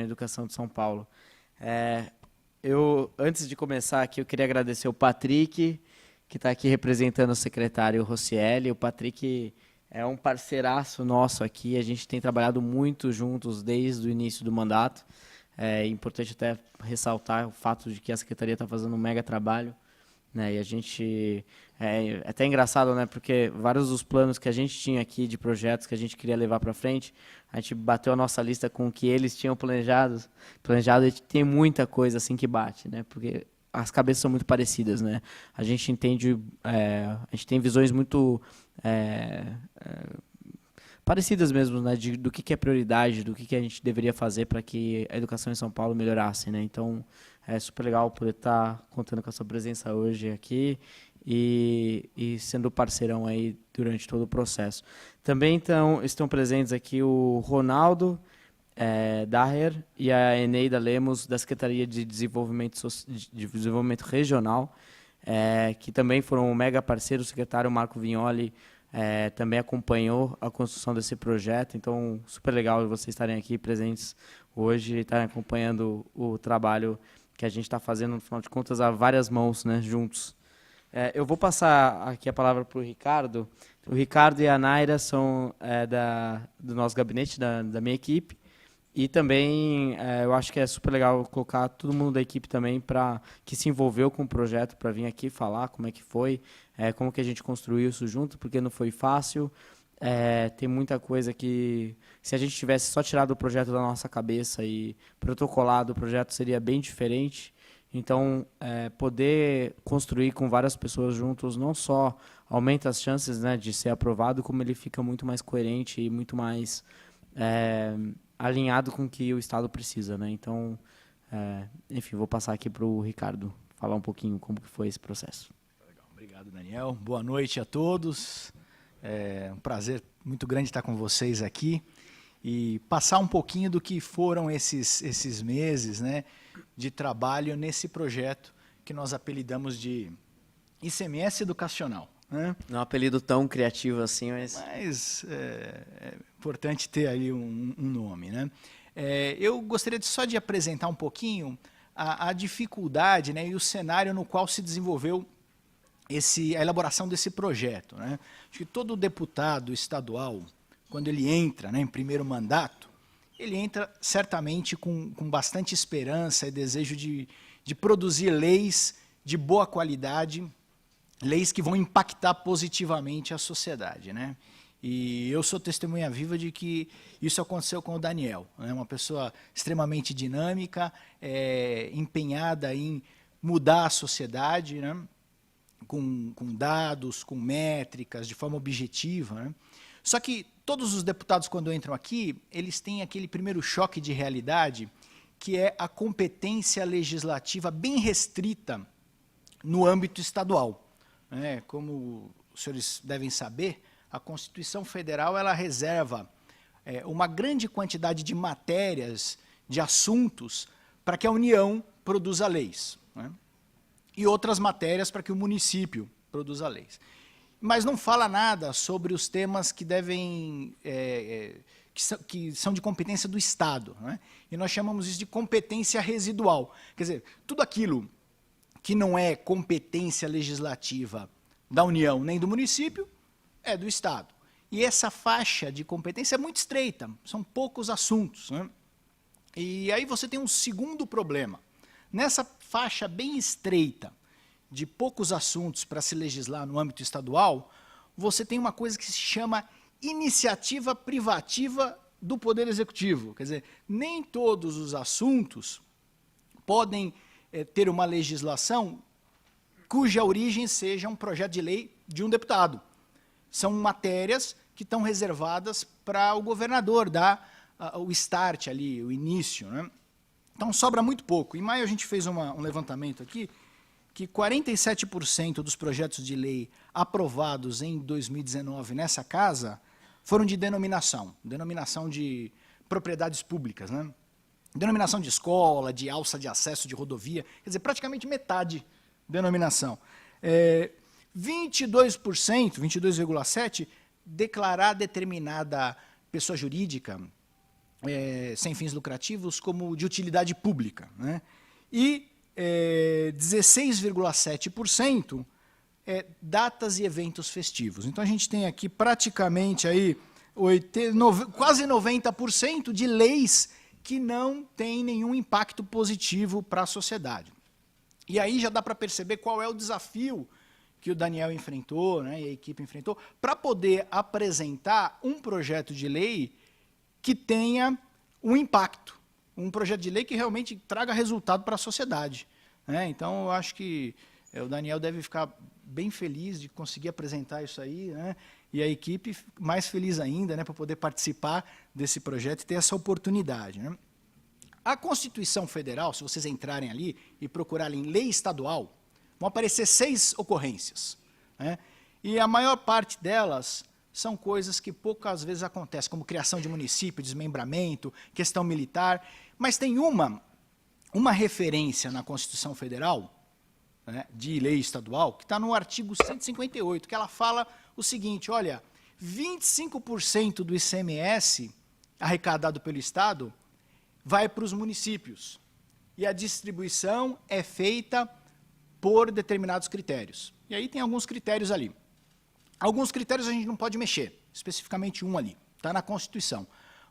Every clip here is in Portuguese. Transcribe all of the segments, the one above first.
na educação de São Paulo. Antes de começar aqui, eu queria agradecer o Patrick, que está aqui representando o secretário Rossielli. O Patrick é um parceiraço nosso aqui, a gente tem trabalhado muito juntos desde o início do mandato. É importante até ressaltar o fato de que a secretaria está fazendo um mega trabalho, né? E a gente... É até engraçado, né? Porque vários dos planos que a gente tinha aqui de projetos que a gente queria levar para frente, a gente bateu a nossa lista com o que eles tinham planejado e tem muita coisa assim que bate, né? Porque as cabeças são muito parecidas, né? A gente entende, a gente tem visões muito parecidas mesmo, né? Do que é prioridade, do que a gente deveria fazer para que a educação em São Paulo melhorasse, né? Então, é super legal poder estar contando com a sua presença hoje aqui e sendo parceirão aí durante todo o processo. Também estão presentes aqui o Ronaldo Daher e a Eneida Lemos, da Secretaria de Desenvolvimento Regional, que também foram um mega parceiro. O secretário Marco Vignoli também acompanhou a construção desse projeto, então super legal vocês estarem aqui presentes hoje e estarem acompanhando o trabalho que a gente está fazendo, no final de contas, a várias mãos, né, juntos. Eu vou passar aqui a palavra para o Ricardo. O Ricardo e a Naira são do nosso gabinete, da minha equipe, e também eu acho que é super legal colocar todo mundo da equipe também que se envolveu com o projeto para vir aqui falar como é que foi, como que a gente construiu isso junto, porque não foi fácil. Tem muita coisa que, se a gente tivesse só tirado o projeto da nossa cabeça e protocolado, o projeto seria bem diferente. Então, poder construir com várias pessoas juntos não só aumenta as chances, né, de ser aprovado, como ele fica muito mais coerente e muito mais alinhado com o que o Estado precisa, né? Então, enfim, vou passar aqui para o Ricardo falar um pouquinho como que foi esse processo. Legal. Obrigado, Daniel. Boa noite a todos. É um prazer muito grande estar com vocês aqui e passar um pouquinho do que foram esses meses, né, de trabalho nesse projeto que nós apelidamos de ICMS educacional, né? Não é um apelido tão criativo assim, mas é importante ter aí um nome, né? Eu gostaria só de apresentar um pouquinho a dificuldade, né, e o cenário no qual se desenvolveu a elaboração desse projeto, né? Acho que todo deputado estadual, quando ele entra, né, em primeiro mandato, ele entra certamente com bastante esperança e desejo de produzir leis de boa qualidade, leis que vão impactar positivamente a sociedade, né? E eu sou testemunha viva de que isso aconteceu com o Daniel, né? Uma pessoa extremamente dinâmica, empenhada em mudar a sociedade, né? Com dados, com métricas, de forma objetiva, né? Só que todos os deputados, quando entram aqui, eles têm aquele primeiro choque de realidade, que é a competência legislativa bem restrita no âmbito estadual. Como os senhores devem saber, a Constituição Federal ela reserva uma grande quantidade de matérias, de assuntos, para que a União produza leis, né? E outras matérias para que o município produza leis. Mas não fala nada sobre os temas que devem, que são de competência do Estado, né? E nós chamamos isso de competência residual. Quer dizer, tudo aquilo que não é competência legislativa da União nem do município é do Estado. E essa faixa de competência é muito estreita, são poucos assuntos, né? E aí você tem um segundo problema. Nessa faixa bem estreita de poucos assuntos para se legislar no âmbito estadual, você tem uma coisa que se chama iniciativa privativa do Poder Executivo. Quer dizer, nem todos os assuntos podem ter uma legislação cuja origem seja um projeto de lei de um deputado. São matérias que estão reservadas para o governador dar o start ali, o início, né? Então, sobra muito pouco. Em maio, a gente fez um levantamento aqui, que 47% dos projetos de lei aprovados em 2019 nessa casa foram de denominação de propriedades públicas, né? Denominação de escola, de alça de acesso de rodovia, quer dizer, praticamente metade denominação. 22%, 22,7%, declarar determinada pessoa jurídica sem fins lucrativos como de utilidade pública, né? E 16,7% datas e eventos festivos. Então, a gente tem aqui praticamente aí quase 90% de leis que não têm nenhum impacto positivo para a sociedade. E aí já dá para perceber qual é o desafio que o Daniel enfrentou, né, e a equipe enfrentou, para poder apresentar um projeto de lei que tenha um impacto, um projeto de lei que realmente traga resultado para a sociedade, né? Então, eu acho que o Daniel deve ficar bem feliz de conseguir apresentar isso aí, né? E a equipe mais feliz ainda, né, para poder participar desse projeto e ter essa oportunidade, né? A Constituição Federal, se vocês entrarem ali e procurarem lei estadual, vão aparecer 6 ocorrências, né? E a maior parte delas são coisas que poucas vezes acontecem, como criação de município, desmembramento, questão militar, mas tem uma referência na Constituição Federal, né, de lei estadual, que está no artigo 158, que ela fala o seguinte: olha, 25% do ICMS arrecadado pelo Estado vai para os municípios, e a distribuição é feita por determinados critérios. E aí tem alguns critérios ali. Alguns critérios a gente não pode mexer, especificamente um ali, está na Constituição.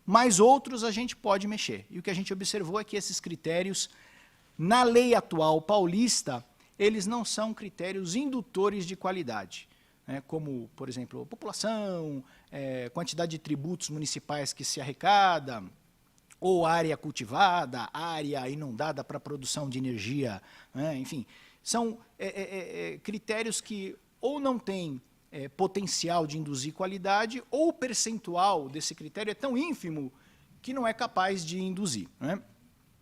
Mas outros a gente pode mexer. E o que a gente observou é que esses critérios, na lei atual paulista, eles não são critérios indutores de qualidade, né, como, por exemplo, população, quantidade de tributos municipais que se arrecada, ou área cultivada, área inundada para produção de energia, né, enfim. São critérios que ou não têm potencial de induzir qualidade, ou o percentual desse critério é tão ínfimo que não é capaz de induzir, né?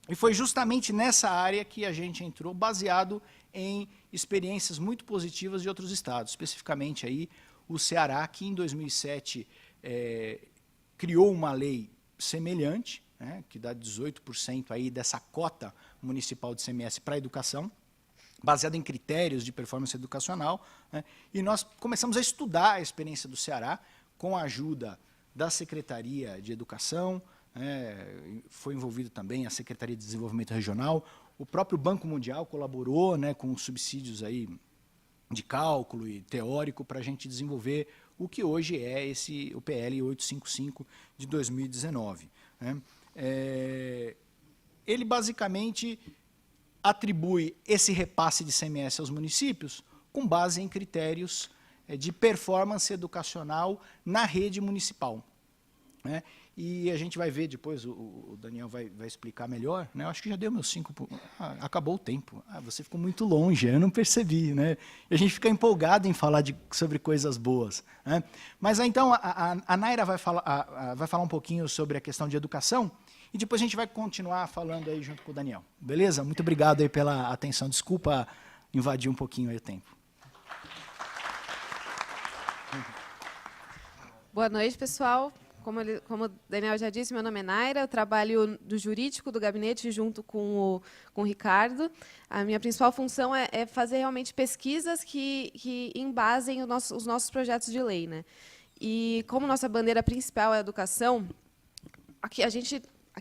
E foi justamente nessa área que a gente entrou, baseado em experiências muito positivas de outros estados, especificamente aí o Ceará, que em 2007 criou uma lei semelhante, né, que dá 18% aí dessa cota municipal de ICMS para a educação, baseado em critérios de performance educacional, né, e nós começamos a estudar a experiência do Ceará com a ajuda da Secretaria de Educação, foi envolvido também a Secretaria de Desenvolvimento Regional, o próprio Banco Mundial colaborou, né, com subsídios aí de cálculo e teórico para a gente desenvolver o que hoje é o PL 855 de 2019. Né. Ele basicamente atribui esse repasse de ICMS aos municípios com base em critérios de performance educacional na rede municipal, né? E a gente vai ver depois, o Daniel vai explicar melhor, né? Eu acho que já deu meus 5... acabou o tempo. Você ficou muito longe, eu não percebi, né? E a gente fica empolgado em falar sobre coisas boas, né? Mas então a Naira vai falar um pouquinho sobre a questão de educação, e depois a gente vai continuar falando aí junto com o Daniel. Beleza? Muito obrigado aí pela atenção. Desculpa invadir um pouquinho aí o tempo. Boa noite, pessoal. Como o Daniel já disse, meu nome é Naira, eu trabalho do jurídico do gabinete junto com o Ricardo. A minha principal função é fazer realmente pesquisas que embasem os nossos projetos de lei, né? E como nossa bandeira principal é a educação, aqui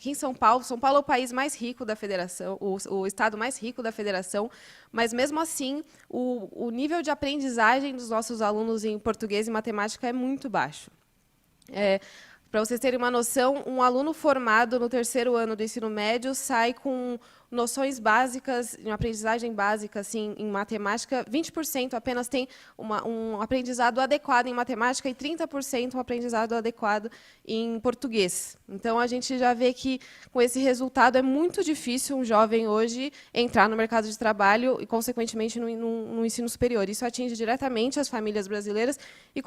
em São Paulo é o país mais rico da federação, o estado mais rico da federação, mas, mesmo assim, o nível de aprendizagem dos nossos alunos em português e matemática é muito baixo. Para vocês terem uma noção, um aluno formado no 3º ano do ensino médio sai com noções básicas, uma aprendizagem básica assim, em matemática, 20% apenas tem um aprendizado adequado em matemática e 30% um aprendizado adequado em português. Então, a gente já vê que, com esse resultado, é muito difícil um jovem hoje entrar no mercado de trabalho e, consequentemente, no ensino superior. Isso atinge diretamente as famílias brasileiras e,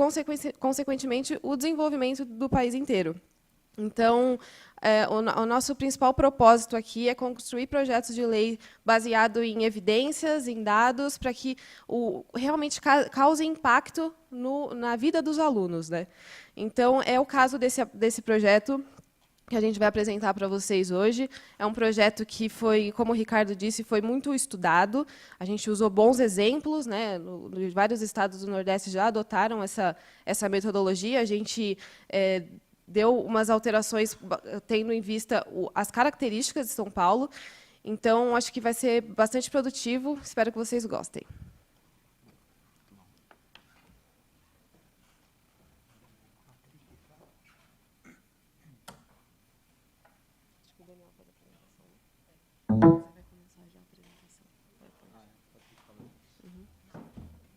consequentemente, o desenvolvimento do país inteiro. Então, o nosso principal propósito aqui é construir projetos de lei baseado em evidências, em dados, para que realmente cause impacto na vida dos alunos, né? Então, é o caso desse projeto que a gente vai apresentar para vocês hoje. É um projeto que foi, como o Ricardo disse, foi muito estudado. A gente usou bons exemplos, né? Vários estados do Nordeste já adotaram essa metodologia. A gente deu umas alterações tendo em vista as características de São Paulo. Então, acho que vai ser bastante produtivo. Espero que vocês gostem.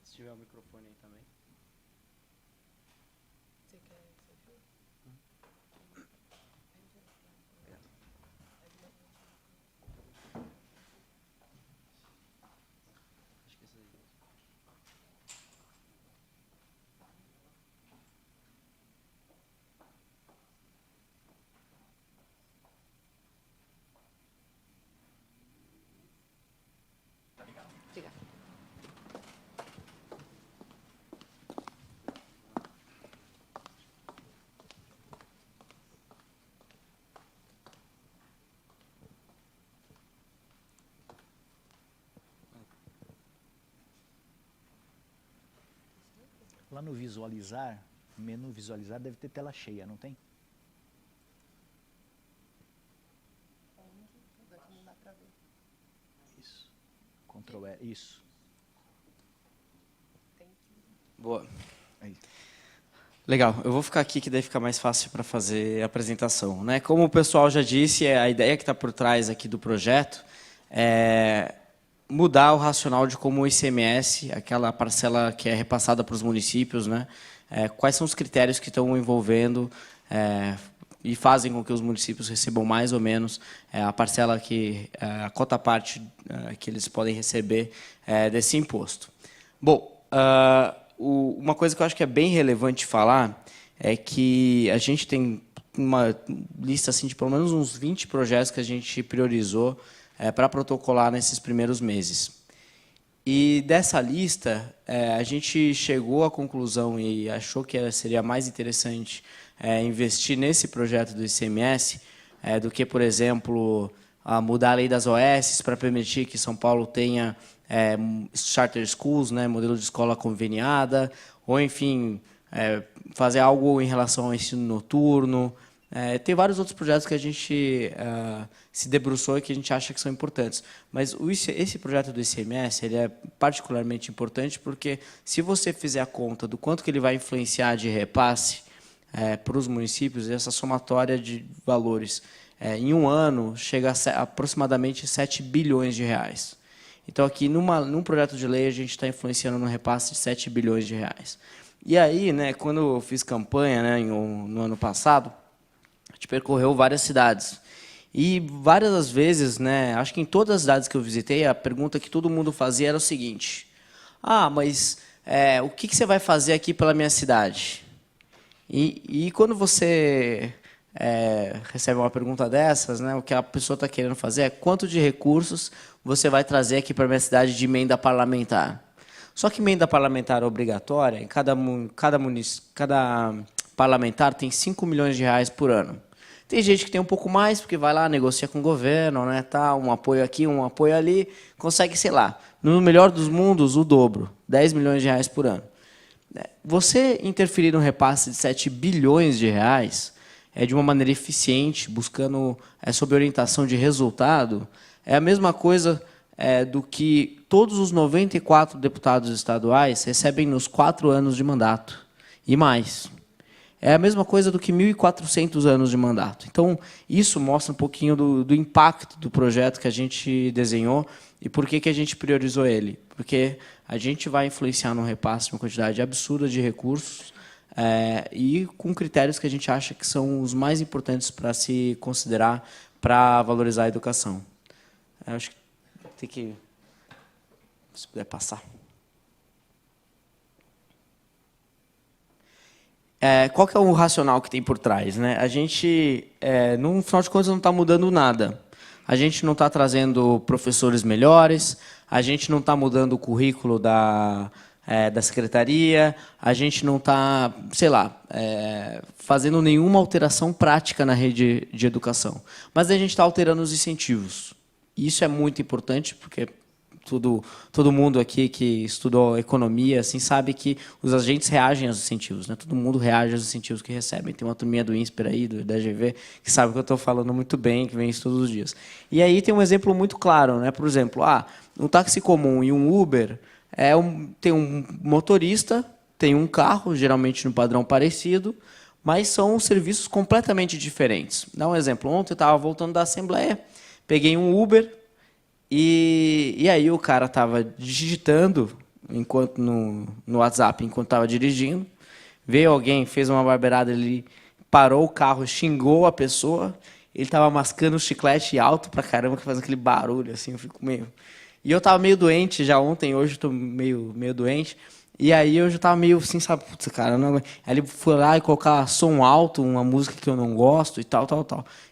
Se tiver o microfone aí também. Obrigada. Lá no visualizar, menu visualizar deve ter tela cheia, não tem? Isso. Ctrl E, isso. Boa. Aí. Legal, eu vou ficar aqui que daí fica mais fácil para fazer a apresentação, né? Como o pessoal já disse, a ideia que está por trás aqui do projeto é mudar o racional de como o ICMS, aquela parcela que é repassada para os municípios, né? Quais são os critérios que estão envolvendo e fazem com que os municípios recebam mais ou menos a parcela a cota parte que eles podem receber desse imposto. Bom, uma coisa que eu acho que é bem relevante falar é que a gente tem uma lista assim, de pelo menos uns 20 projetos que a gente priorizou para protocolar nesses primeiros meses. E dessa lista, a gente chegou à conclusão e achou que seria mais interessante investir nesse projeto do ICMS do que, por exemplo, mudar a lei das OS para permitir que São Paulo tenha charter schools, né, modelo de escola conveniada, ou, enfim, fazer algo em relação ao ensino noturno. Tem vários outros projetos que a gente se debruçou e que a gente acha que são importantes. Mas esse projeto do ICMS ele é particularmente importante porque, se você fizer a conta do quanto que ele vai influenciar de repasse para os municípios, essa somatória de valores, em um ano, chega a aproximadamente 7 bilhões de reais. Então, aqui, num projeto de lei, a gente está influenciando no repasse de 7 bilhões de reais. E aí, né, quando eu fiz campanha, né, no ano passado, a gente percorreu várias cidades. E várias das vezes, né, acho que em todas as cidades que eu visitei, a pergunta que todo mundo fazia era o seguinte: mas o que você vai fazer aqui pela minha cidade? E quando você recebe uma pergunta dessas, né, o que a pessoa está querendo fazer é quanto de recursos você vai trazer aqui para a minha cidade de emenda parlamentar. Só que emenda parlamentar obrigatória, cada parlamentar tem 5 milhões de reais por ano. Tem gente que tem um pouco mais, porque vai lá, negocia com o governo, né, tá, um apoio aqui, um apoio ali, consegue, sei lá, no melhor dos mundos, o dobro, 10 milhões de reais por ano. Você interferir no repasse de 7 bilhões de reais de uma maneira eficiente, buscando sob orientação de resultado, é a mesma coisa do que todos os 94 deputados estaduais recebem nos 4 anos de mandato, e mais. É a mesma coisa do que 1.400 anos de mandato. Então, isso mostra um pouquinho do impacto do projeto que a gente desenhou e por que a gente priorizou ele. Porque a gente vai influenciar no repasse uma quantidade absurda de recursos e com critérios que a gente acha que são os mais importantes para se considerar para valorizar a educação. Eu acho que tem que... Se puder passar. Qual que é o racional que tem por trás, né? A gente, no final de contas, não está mudando nada. A gente não está trazendo professores melhores, a gente não está mudando o currículo da secretaria, a gente não está, sei lá, fazendo nenhuma alteração prática na rede de educação. Mas a gente está alterando os incentivos. Isso é muito importante, porque todo mundo aqui que estudou economia assim, sabe que os agentes reagem aos incentivos, né? Todo mundo reage aos incentivos que recebem. Tem uma turminha do INSPER aí, da GV, que sabe que eu estou falando muito bem, que vem isso todos os dias. E aí tem um exemplo muito claro, né? Por exemplo, um táxi comum e um Uber, tem um motorista, tem um carro, geralmente no padrão parecido, mas são serviços completamente diferentes. Dá um exemplo. Ontem eu estava voltando da Assembleia, peguei um Uber e aí o cara estava digitando enquanto no WhatsApp enquanto estava dirigindo. Veio alguém, fez uma barbeirada, ele parou o carro, xingou a pessoa. Ele estava mascando o chiclete alto pra caramba, que faz aquele barulho assim. Eu fico meio... E eu estava meio doente já ontem, hoje estou meio doente. E aí eu já tava meio assim, sabe, putz, cara, não... Aí ele foi lá e colocar som alto, uma música que eu não gosto e tal.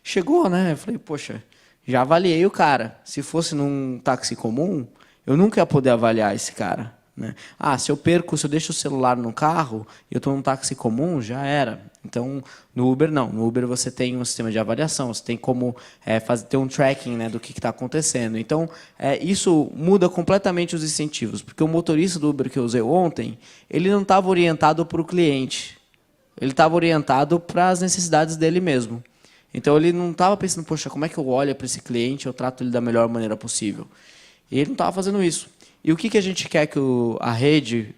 Chegou, né? Eu falei, poxa, já avaliei o cara. Se fosse num táxi comum, eu nunca ia poder avaliar esse cara, né? Se eu deixo o celular no carro e eu estou num táxi comum, já era. Então, no Uber não. No Uber você tem um sistema de avaliação, você tem como ter um tracking, né, do que está acontecendo. Então, isso muda completamente os incentivos, porque o motorista do Uber que eu usei ontem, ele não estava orientado para o cliente, ele estava orientado para as necessidades dele mesmo. Então, ele não estava pensando, poxa, como é que eu olho para esse cliente, eu trato ele da melhor maneira possível. E ele não estava fazendo isso. E o que a gente quer que a rede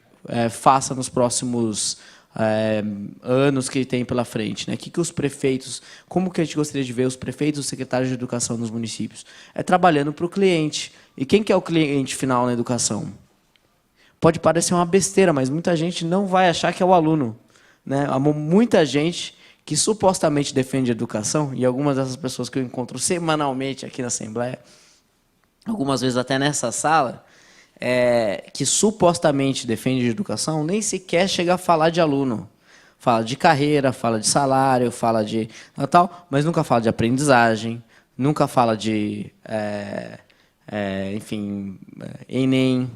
faça nos próximos anos que tem pela frente, né? Que os prefeitos, como que a gente gostaria de ver os prefeitos, os secretários de educação nos municípios? Trabalhando para o cliente. E quem que é o cliente final na educação? Pode parecer uma besteira, mas muita gente não vai achar que é o aluno, né? Há muita gente que supostamente defende a educação, e algumas dessas pessoas que eu encontro semanalmente aqui na Assembleia, algumas vezes até nessa sala, que supostamente defende a educação, nem sequer chega a falar de aluno. Fala de carreira, fala de salário, fala de tal, mas nunca fala de aprendizagem, nunca fala de, Enem,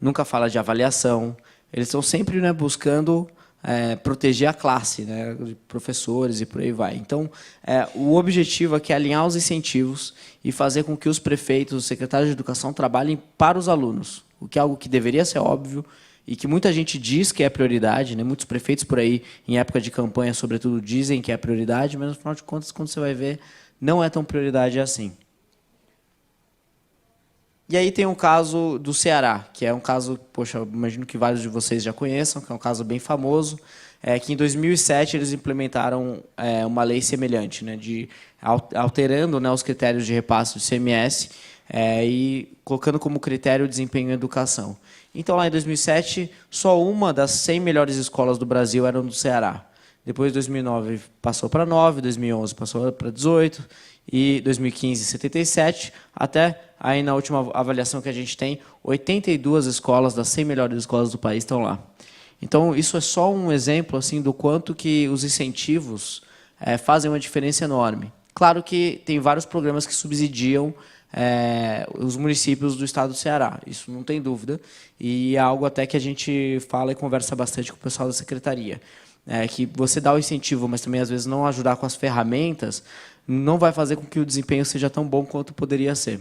nunca fala de avaliação. Eles estão sempre, né, buscando proteger a classe, né, de professores e por aí vai. Então, o objetivo aqui é alinhar os incentivos e fazer com que os prefeitos, os secretários de educação trabalhem para os alunos, o que é algo que deveria ser óbvio e que muita gente diz que é prioridade, né? Muitos prefeitos por aí, em época de campanha, sobretudo, dizem que é prioridade, mas, no final de contas, quando você vai ver, não é tão prioridade assim. E aí tem o caso do Ceará, que é um caso, poxa, eu imagino que vários de vocês já conheçam, que é um caso bem famoso, que em 2007 eles implementaram uma lei semelhante, né, alterando, né, os critérios de repasse do ICMS e colocando como critério o desempenho em educação. Então, lá em 2007, só uma das 100 melhores escolas do Brasil eram do Ceará. Depois, 2009, passou para 9, 2011 passou para 18, e 2015, 77, até aí na última avaliação que a gente tem, 82 escolas das 100 melhores escolas do país estão lá. Então, isso é só um exemplo assim, do quanto que os incentivos fazem uma diferença enorme. Claro que tem vários programas que subsidiam os municípios do estado do Ceará, isso não tem dúvida, e é algo até que a gente fala e conversa bastante com o pessoal da secretaria. Que você dá o incentivo, mas também às vezes não ajudar com as ferramentas, não vai fazer com que o desempenho seja tão bom quanto poderia ser.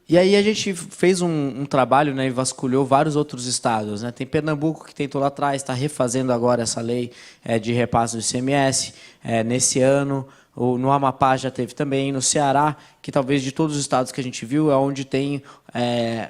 E aí a gente fez um trabalho, né, e vasculhou vários outros estados, né? Tem Pernambuco que tentou lá atrás, está refazendo agora essa lei de repasse do ICMS nesse ano. No Amapá já teve também, no Ceará, que talvez de todos os estados que a gente viu, é onde tem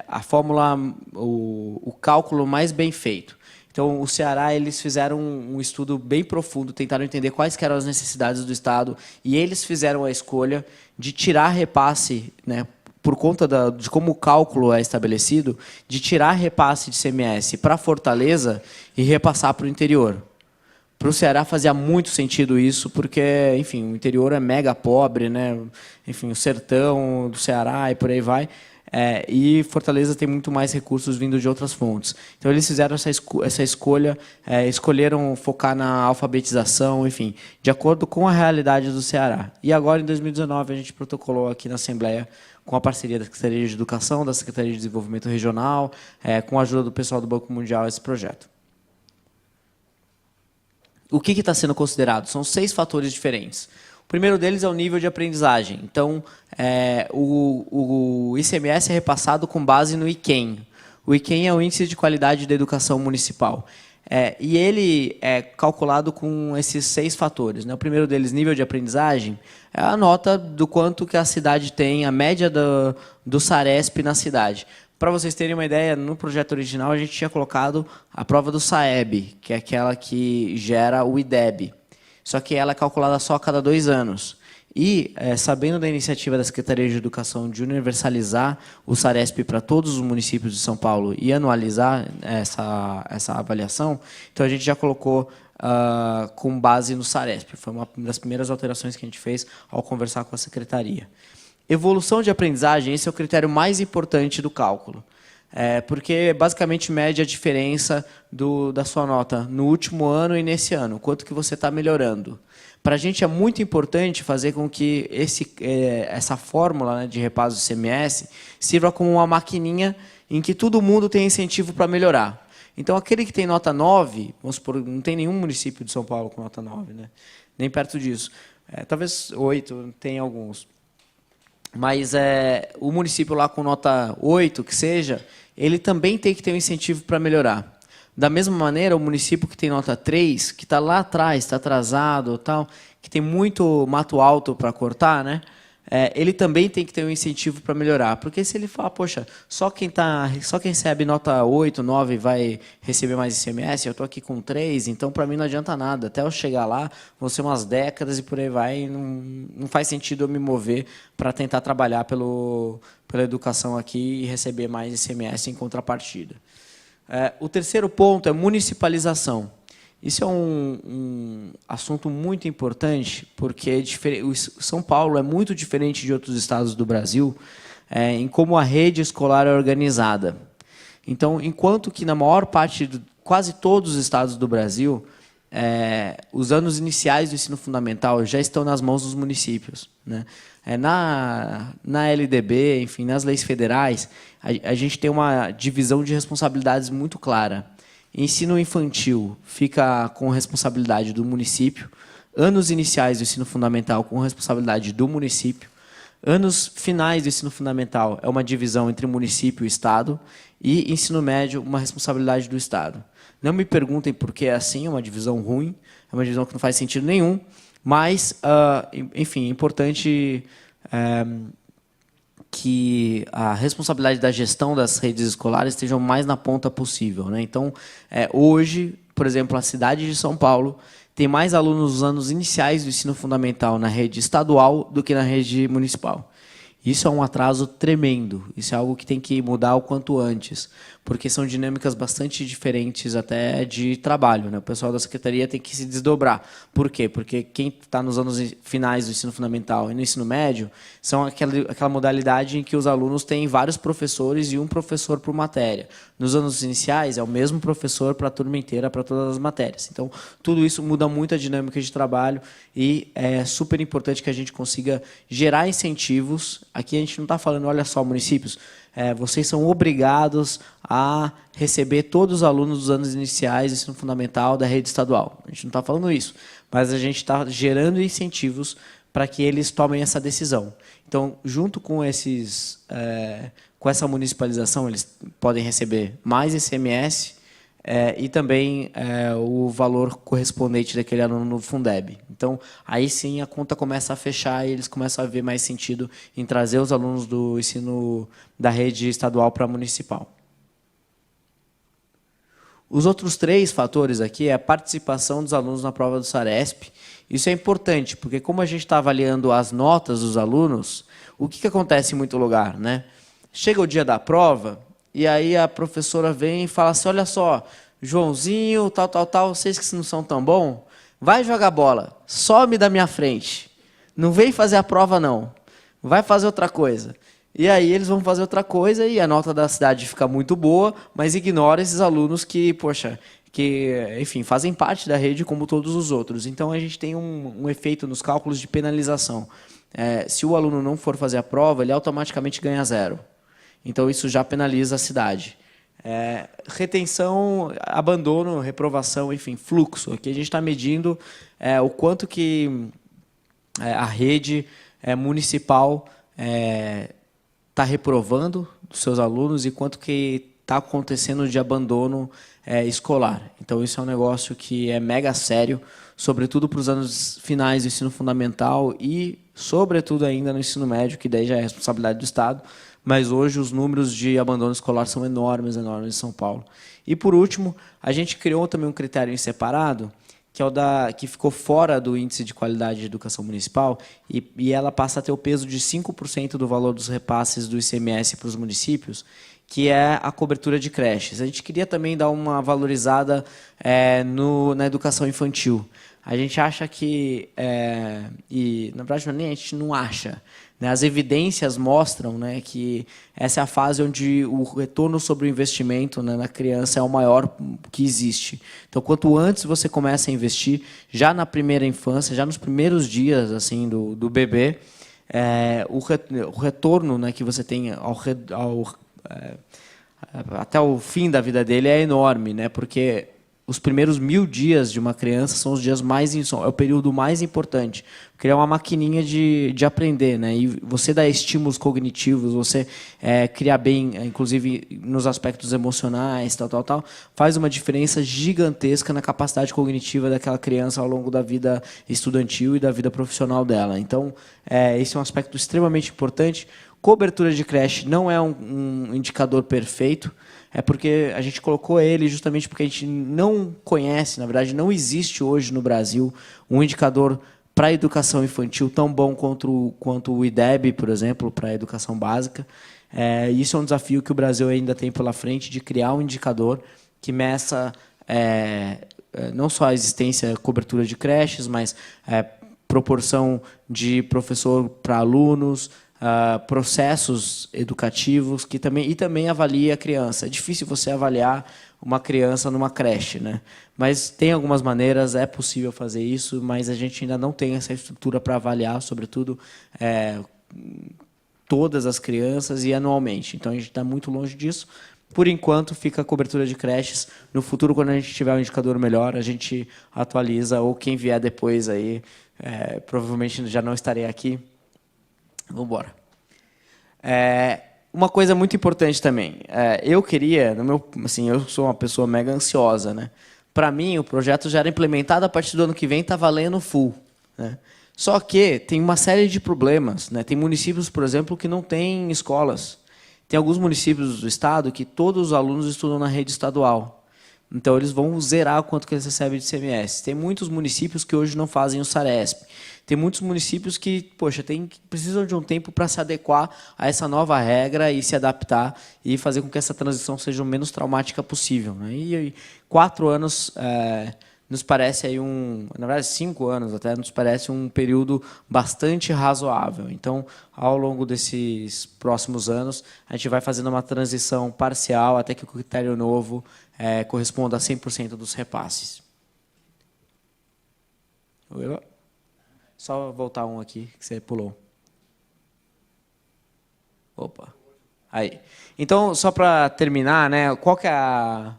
a fórmula, o cálculo mais bem feito. Então, o Ceará, eles fizeram um estudo bem profundo, tentaram entender quais eram as necessidades do estado, e eles fizeram a escolha de tirar repasse, né, por conta de como o cálculo é estabelecido, de tirar repasse de ICMS para Fortaleza e repassar para o interior. Para o Ceará fazia muito sentido isso, porque, enfim, o interior é mega pobre, né? Enfim, o sertão do Ceará e por aí vai. E Fortaleza tem muito mais recursos vindo de outras fontes. Então, eles fizeram essa escolha, escolheram focar na alfabetização, enfim, de acordo com a realidade do Ceará. E agora, em 2019, a gente protocolou aqui na Assembleia, com a parceria da Secretaria de Educação, da Secretaria de Desenvolvimento Regional, com a ajuda do pessoal do Banco Mundial, esse projeto. O que está sendo considerado? São 6 fatores diferentes. O primeiro deles é o nível de aprendizagem. Então, o ICMS é repassado com base no IQEM. O IQEM é o Índice de Qualidade da Educação Municipal. E ele é calculado com esses 6 fatores, né? O primeiro deles, nível de aprendizagem, é a nota do quanto que a cidade tem, a média do SARESP na cidade. Para vocês terem uma ideia, no projeto original a gente tinha colocado a prova do SAEB, que é aquela que gera o IDEB. Só que ela é calculada só a cada 2 anos. E, sabendo da iniciativa da Secretaria de Educação de universalizar o SARESP para todos os municípios de São Paulo e anualizar essa avaliação, então a gente já colocou com base no SARESP. Foi uma das primeiras alterações que a gente fez ao conversar com a Secretaria. Evolução de aprendizagem, esse é o critério mais importante do cálculo. Porque basicamente mede a diferença da sua nota no último ano e nesse ano, quanto que você está melhorando. Para a gente é muito importante fazer com que essa fórmula, né, de repasse do ICMS sirva como uma maquininha em que todo mundo tem incentivo para melhorar. Então, aquele que tem nota 9, vamos supor, não tem nenhum município de São Paulo com nota 9, né? Nem perto disso. Talvez 8, tem alguns. Mas o município lá com nota 8, que seja, ele também tem que ter um incentivo para melhorar. Da mesma maneira, o município que tem nota 3, que está lá atrás, está atrasado, tal, que tem muito mato alto para cortar, né? Ele também tem que ter um incentivo para melhorar. Porque se ele falar, poxa, só quem recebe nota 8, 9 vai receber mais ICMS, eu estou aqui com 3, então para mim não adianta nada. Até eu chegar lá, vão ser umas décadas e por aí vai, e não faz sentido eu me mover para tentar trabalhar pela educação aqui e receber mais ICMS em contrapartida. O terceiro ponto é municipalização. Isso é um assunto muito importante, porque São Paulo é muito diferente de outros estados do Brasil em como a rede escolar é organizada. Então, enquanto que na maior parte, quase todos os estados do Brasil, os anos iniciais do ensino fundamental já estão nas mãos dos municípios, né? Na LDB, enfim, nas leis federais, a gente tem uma divisão de responsabilidades muito clara. Ensino infantil fica com responsabilidade do município, anos iniciais do ensino fundamental com responsabilidade do município, anos finais do ensino fundamental é uma divisão entre município e Estado, e ensino médio, uma responsabilidade do Estado. Não me perguntem por que é assim, é uma divisão ruim, é uma divisão que não faz sentido nenhum, mas, enfim, é importante que a responsabilidade da gestão das redes escolares esteja o mais na ponta possível, né? Então, hoje, por exemplo, a cidade de São Paulo tem mais alunos nos anos iniciais do ensino fundamental na rede estadual do que na rede municipal. Isso é um atraso tremendo, isso é algo que tem que mudar o quanto antes, porque são dinâmicas bastante diferentes até de trabalho, né? O pessoal da secretaria tem que se desdobrar. Por quê? Porque quem está nos anos finais do ensino fundamental e no ensino médio são aquela modalidade em que os alunos têm vários professores e um professor por matéria. Nos anos iniciais é o mesmo professor para a turma inteira, para todas as matérias. Então, tudo isso muda muito a dinâmica de trabalho e é super importante que a gente consiga gerar incentivos. Aqui a gente não está falando, olha só, municípios, vocês são obrigados a receber todos os alunos dos anos iniciais do ensino fundamental da rede estadual. A gente não está falando isso, mas a gente está gerando incentivos para que eles tomem essa decisão. Então, junto com com essa municipalização, eles podem receber mais ICMS e também o valor correspondente daquele aluno no Fundeb. Então, aí sim a conta começa a fechar e eles começam a ver mais sentido em trazer os alunos do ensino da rede estadual para a municipal. Os outros 3 fatores aqui é a participação dos alunos na prova do SARESP. Isso é importante, porque como a gente está avaliando as notas dos alunos, o que acontece em muito lugar, né? Chega o dia da prova, e aí a professora vem e fala assim, olha só, Joãozinho, tal, vocês que não são tão bom, vai jogar bola, some da minha frente. Não vem fazer a prova, não. Vai fazer outra coisa. E aí eles vão fazer outra coisa e a nota da cidade fica muito boa, mas ignora esses alunos que, poxa, enfim, fazem parte da rede como todos os outros. Então, a gente tem um efeito nos cálculos de penalização. Se o aluno não for fazer a prova, ele automaticamente ganha 0. Então, isso já penaliza a cidade. Retenção, abandono, reprovação, enfim, fluxo. Aqui a gente está medindo o quanto que a rede municipal está reprovando dos seus alunos e quanto que está acontecendo de abandono escolar. Então, isso é um negócio que é mega sério, sobretudo para os anos finais do ensino fundamental e, sobretudo, ainda no ensino médio, que daí já é responsabilidade do Estado. Mas hoje os números de abandono escolar são enormes, enormes em São Paulo. E, por último, a gente criou também um critério em separado, que é o que ficou fora do índice de qualidade de educação municipal, e ela passa a ter o peso de 5% do valor dos repasses do ICMS para os municípios, que é a cobertura de creches. A gente queria também dar uma valorizada na educação infantil. A gente acha que, e na verdade nem a gente não acha, né? As evidências mostram, né, que essa é a fase onde o retorno sobre o investimento, né, na criança é o maior que existe. Então, quanto antes você começa a investir, já na primeira infância, já nos primeiros dias assim do bebê, o retorno, né, que você tem até o fim da vida dele é enorme, né, porque os primeiros 1000 dias de uma criança são os dias é o período mais importante, porque é uma maquininha de aprender, né? E você dá estímulos cognitivos, você criar bem, inclusive nos aspectos emocionais, tal, faz uma diferença gigantesca na capacidade cognitiva daquela criança ao longo da vida estudantil e da vida profissional dela. Então, esse é um aspecto extremamente importante. Cobertura de creche não é um indicador perfeito, porque a gente colocou ele justamente porque a gente não conhece, na verdade, não existe hoje no Brasil um indicador para a educação infantil tão bom quanto o IDEB, por exemplo, para a educação básica. Isso é um desafio que o Brasil ainda tem pela frente, de criar um indicador que meça não só a existência, cobertura de creches, mas proporção de professor para alunos, processos educativos que também avalia a criança. É difícil você avaliar uma criança numa creche, né? Mas tem algumas maneiras, é possível fazer isso, mas a gente ainda não tem essa estrutura para avaliar, sobretudo, todas as crianças e anualmente. Então, a gente está muito longe disso. Por enquanto, fica a cobertura de creches. No futuro, quando a gente tiver um indicador melhor, a gente atualiza, ou quem vier depois aí, provavelmente já não estarei aqui. Vamos embora. Uma coisa muito importante também. Eu queria, eu sou uma pessoa mega ansiosa, né? Para mim, o projeto já era implementado, a partir do ano que vem está valendo full, né? Só que tem uma série de problemas, né? Tem municípios, por exemplo, que não têm escolas. Tem alguns municípios do estado que todos os alunos estudam na rede estadual. Então, eles vão zerar o quanto que eles recebem de ICMS. Tem muitos municípios que hoje não fazem o SARESP. Tem muitos municípios que, precisam de um tempo para se adequar a essa nova regra e se adaptar e fazer com que essa transição seja o menos traumática possível, né? E 4 anos nos parece aí na verdade 5 anos até, nos parece um período bastante razoável. Então, ao longo desses próximos anos, a gente vai fazendo uma transição parcial até que o critério novo corresponda a 100% dos repasses. Só voltar um aqui, que você pulou. Opa. Aí. Então, só para terminar, né, qual que é a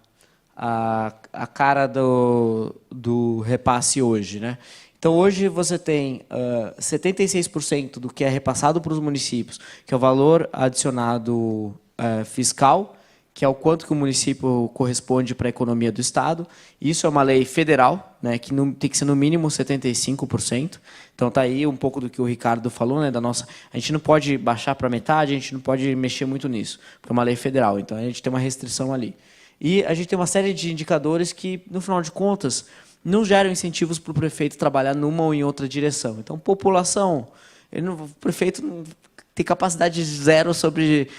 cara do repasse hoje, né? Então, hoje você tem 76% do que é repassado para os municípios, que é o valor adicionado fiscal, que é o quanto que o município corresponde para a economia do Estado. Isso é uma lei federal, né, que tem que ser no mínimo 75%. Então, está aí um pouco do que o Ricardo falou, né, a gente não pode baixar para metade, a gente não pode mexer muito nisso, porque é uma lei federal, então a gente tem uma restrição ali. E a gente tem uma série de indicadores que, no final de contas, não geram incentivos para o prefeito trabalhar numa ou em outra direção. Então, população, o prefeito não tem capacidade zero sobre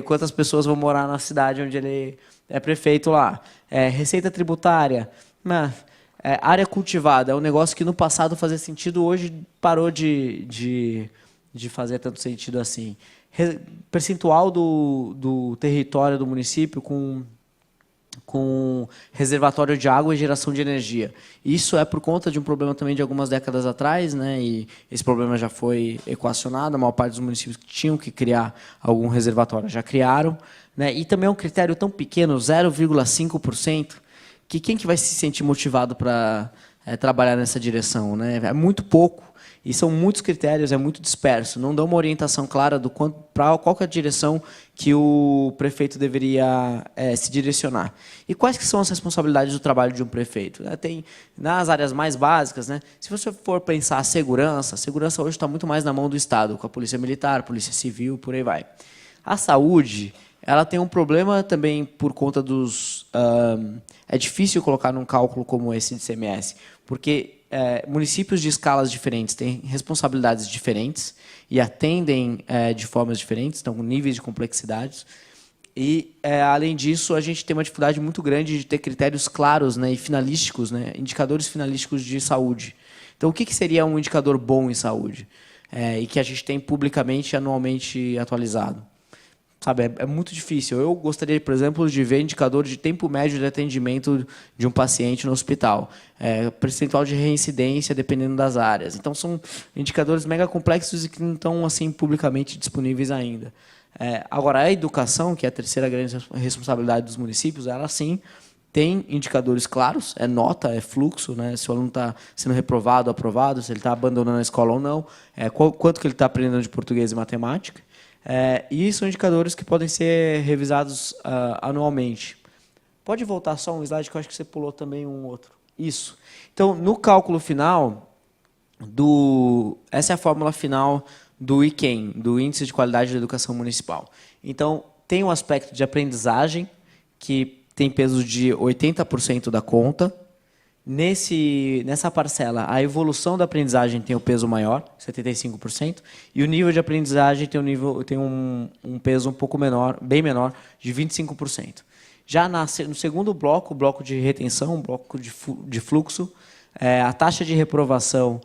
quantas pessoas vão morar na cidade onde ele é prefeito lá. Receita tributária, área cultivada, é um negócio que no passado fazia sentido, hoje parou de fazer tanto sentido assim. Percentual do território do município com reservatório de água e geração de energia. Isso é por conta de um problema também de algumas décadas atrás, né? E esse problema já foi equacionado. A maior parte dos municípios que tinham que criar algum reservatório já criaram, né? E também é um critério tão pequeno, 0,5%, que quem que vai se sentir motivado para trabalhar nessa direção, né? É muito pouco e são muitos critérios, é muito disperso. Não dá uma orientação clara para qual que é a direção que o prefeito deveria se direcionar. E quais que são as responsabilidades do trabalho de um prefeito? Tem nas áreas mais básicas, né? Se você for pensar a segurança hoje está muito mais na mão do Estado, com a polícia militar, polícia civil, por aí vai. A saúde, ela tem um problema também por conta dos... é difícil colocar num cálculo como esse de ICMS, porque municípios de escalas diferentes têm responsabilidades diferentes e atendem de formas diferentes, então com níveis de complexidade. E, além disso, a gente tem uma dificuldade muito grande de ter critérios claros, né, e finalísticos, né, indicadores finalísticos de saúde. Então, o que seria um indicador bom em saúde? E que a gente tem publicamente, anualmente atualizado. Sabe, é muito difícil. Eu gostaria, por exemplo, de ver indicador de tempo médio de atendimento de um paciente no hospital, percentual de reincidência, dependendo das áreas. Então, são indicadores mega complexos e que não estão assim, publicamente disponíveis ainda. Agora, a educação, que é a terceira grande responsabilidade dos municípios, ela sim tem indicadores claros, é nota, é fluxo, né? Se o aluno está sendo reprovado, aprovado, se ele está abandonando a escola ou não, quanto que ele está aprendendo de português e matemática. E são indicadores que podem ser revisados anualmente. Pode voltar só um slide, que eu acho que você pulou também um outro. Isso. Então, no cálculo final, essa é a fórmula final do IQEM, do Índice de Qualidade da Educação Municipal. Então, tem um aspecto de aprendizagem, que tem peso de 80% da conta. Nessa parcela, a evolução da aprendizagem tem o peso maior, 75%, e o nível de aprendizagem tem um peso um pouco menor, bem menor, de 25%. Já no segundo bloco, o bloco de retenção, o bloco de fluxo, a taxa de reprovação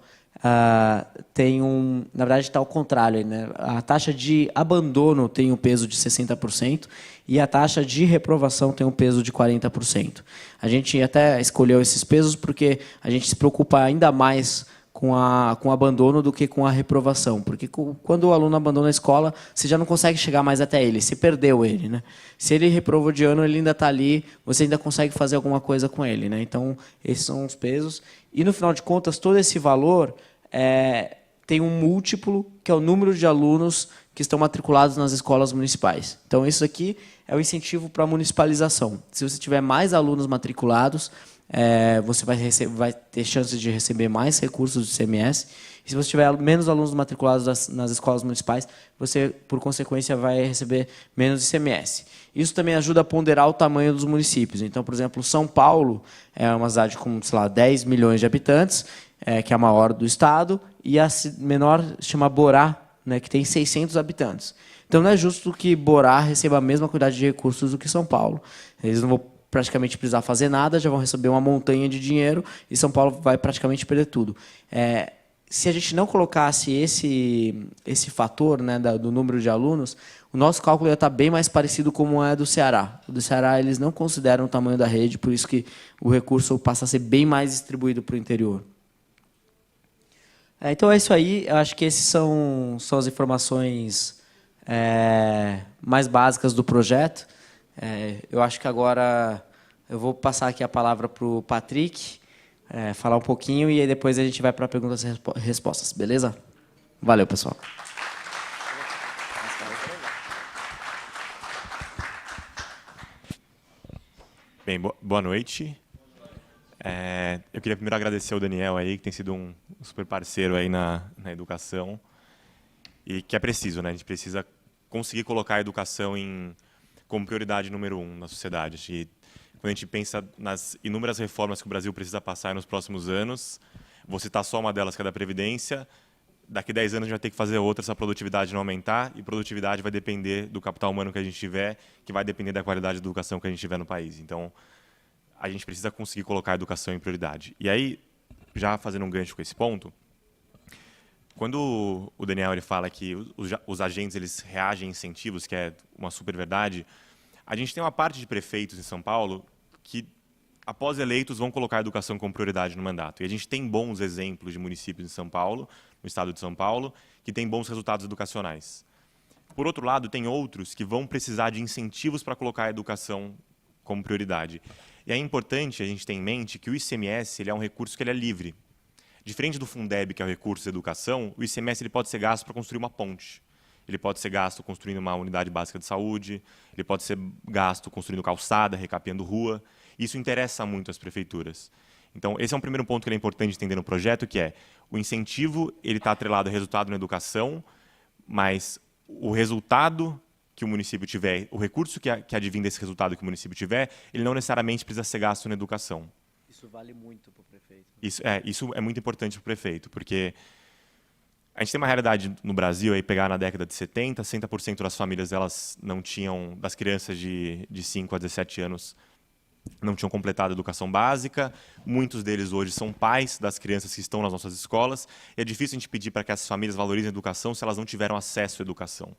na verdade está ao contrário, né? A taxa de abandono tem um peso de 60% e a taxa de reprovação tem um peso de 40%. A gente até escolheu esses pesos porque a gente se preocupa ainda mais com o abandono do que com a reprovação, porque quando o aluno abandona a escola, você já não consegue chegar mais até ele, você perdeu ele, né? Se ele reprovou de ano, ele ainda está ali, você ainda consegue fazer alguma coisa com ele, né? Então, esses são os pesos. E, no final de contas, todo esse valor tem um múltiplo, que é o número de alunos que estão matriculados nas escolas municipais. Então, isso aqui é o incentivo para a municipalização. Se você tiver mais alunos matriculados, você vai ter chance de receber mais recursos do ICMS. E se você tiver menos alunos matriculados nas escolas municipais, você, por consequência, vai receber menos ICMS. Isso também ajuda a ponderar o tamanho dos municípios. Então, por exemplo, São Paulo é uma cidade com, sei lá, 10 milhões de habitantes, que é a maior do estado, e a menor chama Borá, né, que tem 600 habitantes. Então, não é justo que Borá receba a mesma quantidade de recursos do que São Paulo. Eles não vão praticamente precisar fazer nada, já vão receber uma montanha de dinheiro, e São Paulo vai praticamente perder tudo. Se a gente não colocasse esse fator, né, do número de alunos, o nosso cálculo ia estar bem mais parecido como é do Ceará. O do Ceará, eles não consideram o tamanho da rede, por isso que o recurso passa a ser bem mais distribuído para o interior. Então, é isso aí. Eu acho que essas são as informações mais básicas do projeto. Eu acho que agora eu vou passar aqui a palavra para o Patrick, falar um pouquinho, e aí depois a gente vai para perguntas e respostas. Beleza? Valeu, pessoal. Bem, boa noite. Eu queria primeiro agradecer ao Daniel aí, que tem sido um super parceiro aí na educação, e que é preciso, né? A gente precisa conseguir colocar a educação como prioridade número 1 na sociedade. E quando a gente pensa nas inúmeras reformas que o Brasil precisa passar nos próximos anos, vou citar só uma delas, que é a da Previdência. Daqui a 10 anos a gente vai ter que fazer outra se a produtividade não aumentar, e produtividade vai depender do capital humano que a gente tiver, que vai depender da qualidade da educação que a gente tiver no país. Então, a gente precisa conseguir colocar a educação em prioridade. E aí, já fazendo um gancho com esse ponto, quando o Daniel ele fala que os agentes eles reagem a incentivos, que é uma super verdade, a gente tem uma parte de prefeitos em São Paulo que, após eleitos, vão colocar a educação como prioridade no mandato. E a gente tem bons exemplos de municípios em São Paulo, no estado de São Paulo, que têm bons resultados educacionais. Por outro lado, tem outros que vão precisar de incentivos para colocar a educação como prioridade. E é importante a gente ter em mente que o ICMS ele é um recurso que ele é livre. Diferente do Fundeb, que é o recurso de educação, o ICMS ele pode ser gasto para construir uma ponte. Ele pode ser gasto construindo uma unidade básica de saúde, ele pode ser gasto construindo calçada, recapeando rua. Isso interessa muito às prefeituras. Então, esse é um primeiro ponto que é importante entender no projeto, que é o incentivo ele está atrelado ao resultado na educação, mas o resultado que o município tiver, o recurso que advém desse resultado que o município tiver, ele não necessariamente precisa ser gasto na educação. Isso vale muito para o prefeito. Isso é muito importante para o prefeito, porque a gente tem uma realidade no Brasil, aí pegar na década de 70, 60% das famílias elas não tinham, das crianças de 5 a 17 anos, não tinham completado a educação básica. Muitos deles hoje são pais das crianças que estão nas nossas escolas. E é difícil a gente pedir para que essas famílias valorizem a educação se elas não tiveram acesso à educação.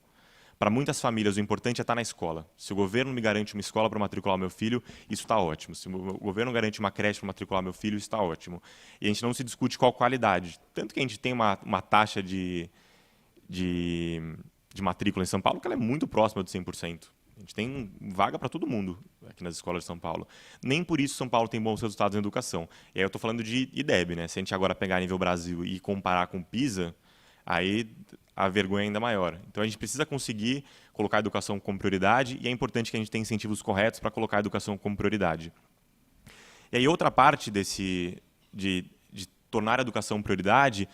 Para muitas famílias, o importante é estar na escola. Se o governo me garante uma escola para matricular o meu filho, isso está ótimo. Se o governo garante uma creche para matricular meu filho, isso está ótimo. E a gente não se discute qual qualidade. Tanto que a gente tem uma taxa de matrícula em São Paulo que ela é muito próxima de 100%. A gente tem vaga para todo mundo aqui nas escolas de São Paulo. Nem por isso São Paulo tem bons resultados na educação. E aí eu estou falando de IDEB, né? Se a gente agora pegar nível Brasil e comparar com o PISA, aí a vergonha é ainda maior. Então, a gente precisa conseguir colocar a educação como prioridade e é importante que a gente tenha incentivos corretos para colocar a educação como prioridade. E aí, outra parte de tornar a educação prioridade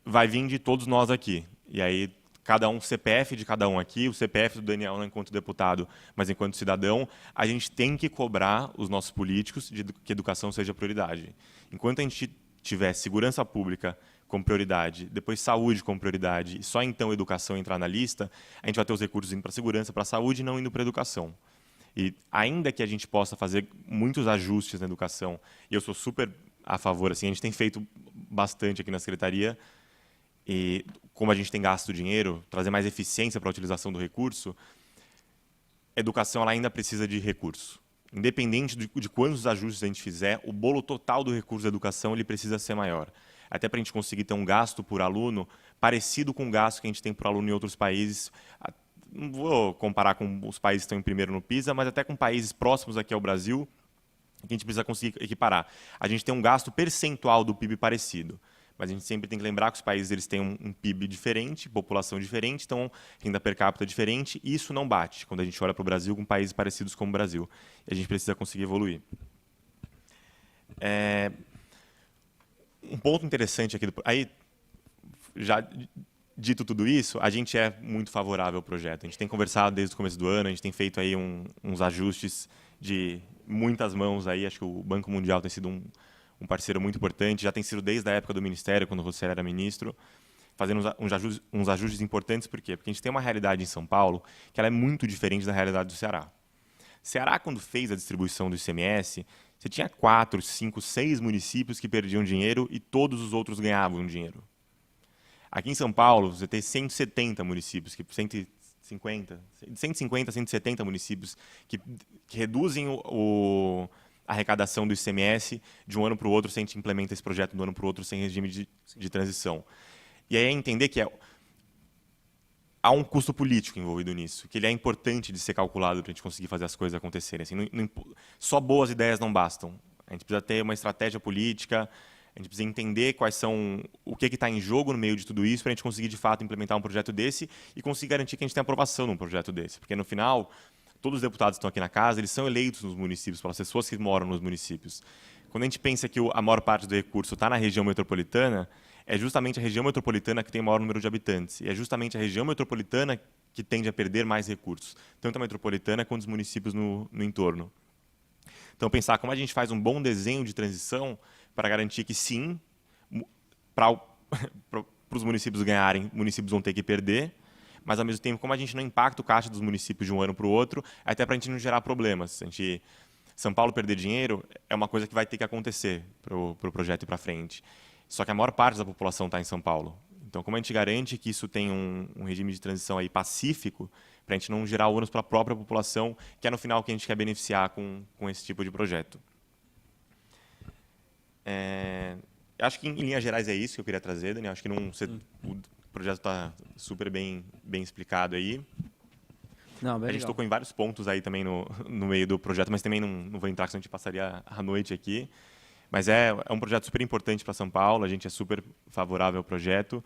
vai vir de todos nós aqui. E aí, cada um, CPF de cada um aqui, o CPF do Daniel não enquanto deputado, mas enquanto cidadão, a gente tem que cobrar os nossos políticos de que a educação seja prioridade. Enquanto a gente tiver segurança pública como prioridade, depois saúde como prioridade, e só então educação entrar na lista, a gente vai ter os recursos indo para a segurança, para a saúde e não indo para a educação. E ainda que a gente possa fazer muitos ajustes na educação, e eu sou super a favor, assim, a gente tem feito bastante aqui na Secretaria, e como a gente tem gasto dinheiro, trazer mais eficiência para a utilização do recurso, a educação ela ainda precisa de recurso. Independente de quantos ajustes a gente fizer, o bolo total do recurso da educação ele precisa ser maior. Até para a gente conseguir ter um gasto por aluno parecido com o gasto que a gente tem por aluno em outros países. Não vou comparar com os países que estão em primeiro no PISA, mas até com países próximos aqui ao Brasil, que a gente precisa conseguir equiparar. A gente tem um gasto percentual do PIB parecido, mas a gente sempre tem que lembrar que os países eles têm um PIB diferente, população diferente, então renda per capita diferente, e isso não bate quando a gente olha para o Brasil com países parecidos como o Brasil. E a gente precisa conseguir evoluir. Um ponto interessante aqui, aí, já dito tudo isso, a gente é muito favorável ao projeto. A gente tem conversado desde o começo do ano, a gente tem feito aí uns ajustes de muitas mãos. Aí, acho que o Banco Mundial tem sido um parceiro muito importante, já tem sido desde a época do Ministério, quando o Rosselli era ministro, fazendo uns ajustes importantes. Por quê? Porque a gente tem uma realidade em São Paulo que ela é muito diferente da realidade do Ceará. Ceará, quando fez a distribuição do ICMS, você tinha 4, 5, 6 municípios que perdiam dinheiro e todos os outros ganhavam dinheiro. Aqui em São Paulo, você tem 170 municípios, 150, 170 municípios que reduzem a arrecadação do ICMS de um ano para o outro, se a gente implementa esse projeto de um ano para o outro sem regime de transição. E aí é entender que há um custo político envolvido nisso, que ele é importante de ser calculado para a gente conseguir fazer as coisas acontecerem. Assim, só boas ideias não bastam. A gente precisa ter uma estratégia política, a gente precisa entender o que está em jogo no meio de tudo isso para a gente conseguir, de fato, implementar um projeto desse e conseguir garantir que a gente tenha aprovação num projeto desse. Porque, no final, todos os deputados que estão aqui na casa, eles são eleitos nos municípios, pelas pessoas que moram nos municípios. Quando a gente pensa que a maior parte do recurso está na região metropolitana, é justamente a região metropolitana que tem o maior número de habitantes. E é justamente a região metropolitana que tende a perder mais recursos, tanto a metropolitana quanto os municípios no entorno. Então, pensar como a gente faz um bom desenho de transição para garantir que, sim, para os municípios ganharem, municípios vão ter que perder, mas, ao mesmo tempo, como a gente não impacta o caixa dos municípios de um ano para o outro, até para a gente não gerar problemas. São Paulo perder dinheiro é uma coisa que vai ter que acontecer para o projeto ir para frente. Só que a maior parte da população está em São Paulo. Então, como a gente garante que isso tem um regime de transição aí pacífico, para a gente não gerar ônus para a própria população, que é no final que a gente quer beneficiar com esse tipo de projeto. Acho que, em linhas gerais, é isso que eu queria trazer, Daniel. Acho que o projeto está super bem explicado aí. Não, bem A gente legal. tocou em vários pontos aí também no meio do projeto, mas também não vou entrar, senão a gente passaria a noite aqui. Mas é um projeto super importante para São Paulo, a gente é super favorável ao projeto.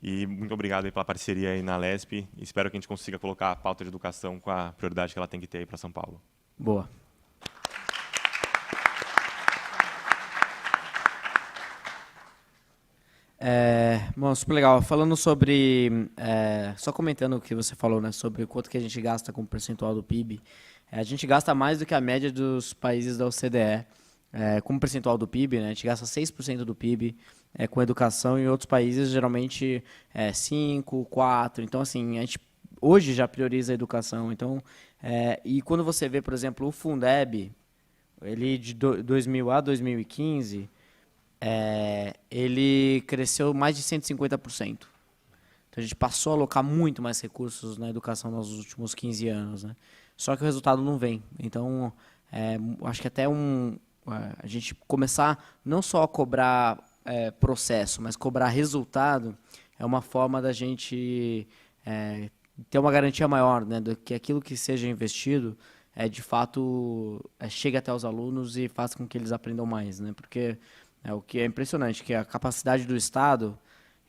E muito obrigado aí pela parceria aí na Lesp. Espero que a gente consiga colocar a pauta de educação com a prioridade que ela tem que ter aí para São Paulo. Boa. Bom, super legal. Falando sobre, só comentando o que você falou, né, sobre o quanto que a gente gasta como percentual do PIB, a gente gasta mais do que a média dos países da OCDE, como percentual do PIB, né, a gente gasta 6% do PIB com educação, e em outros países geralmente 5%, 4%. Então, assim, a gente hoje já prioriza a educação. Então, e quando você vê, por exemplo, o Fundeb, ele de 2000 a 2015... ele cresceu mais de 150%. Então a gente passou a alocar muito mais recursos na educação nos últimos 15 anos, né? Só que o resultado não vem. Então, acho que até a gente começar não só a cobrar processo, mas cobrar resultado, é uma forma da gente ter uma garantia maior, né, do que aquilo que seja investido de fato chegue até os alunos e faça com que eles aprendam mais, né? Porque o que é impressionante, que é a capacidade do Estado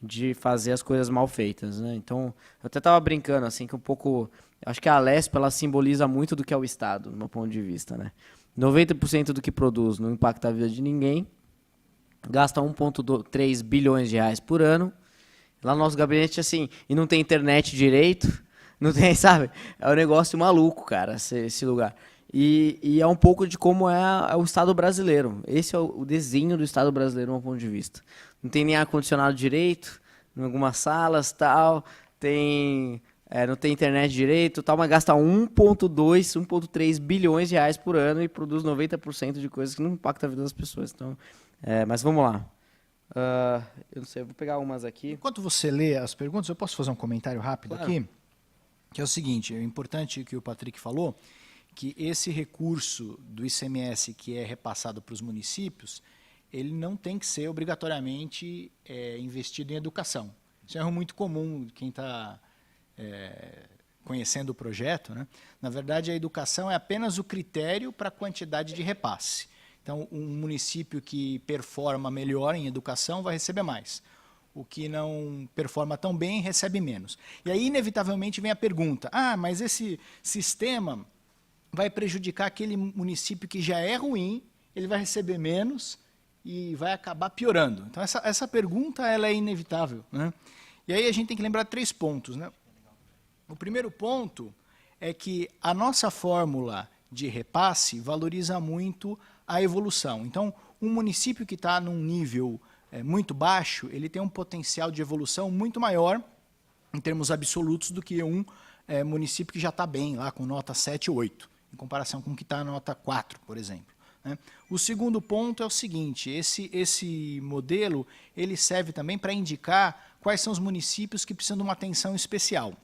de fazer as coisas mal feitas, né? Então, eu até estava brincando, assim, que um pouco... Acho que a Lesp, ela simboliza muito do que é o Estado, do meu ponto de vista, né? 90% do que produz não impacta a vida de ninguém, gasta 1,3 bilhões de reais por ano. Lá no nosso gabinete, assim, e não tem internet direito, não tem, sabe? É um negócio maluco, cara, esse lugar. E é um pouco de como é o Estado brasileiro. Esse é o desenho do Estado brasileiro, do meu ponto de vista. Não tem nem ar-condicionado direito, em algumas salas, tal. Não tem internet direito, tal, mas gasta 1,2, 1,3 bilhões de reais por ano e produz 90% de coisas que não impactam a vida das pessoas. Então, mas vamos lá. Eu não sei, eu vou pegar umas aqui. Enquanto você lê as perguntas, eu posso fazer um comentário rápido Claro. aqui? Que é o seguinte, é importante que o Patrick falou, que esse recurso do ICMS que é repassado para os municípios, ele não tem que ser obrigatoriamente investido em educação. Isso é um erro muito comum de quem está conhecendo o projeto, né? Na verdade, a educação é apenas o critério para a quantidade de repasse. Então, um município que performa melhor em educação vai receber mais. O que não performa tão bem recebe menos. E aí, inevitavelmente, vem a pergunta, mas esse sistema vai prejudicar aquele município que já é ruim, ele vai receber menos e vai acabar piorando. Então, essa pergunta ela é inevitável, né? E aí a gente tem que lembrar 3 pontos, né? O primeiro ponto é que a nossa fórmula de repasse valoriza muito a evolução. Então, um município que está num nível muito baixo, ele tem um potencial de evolução muito maior, em termos absolutos, do que um município que já está bem, lá com nota 7 ou 8. Em comparação com o que está na nota 4, por exemplo, né? O segundo ponto é o seguinte, esse modelo ele serve também para indicar quais são os municípios que precisam de uma atenção especial.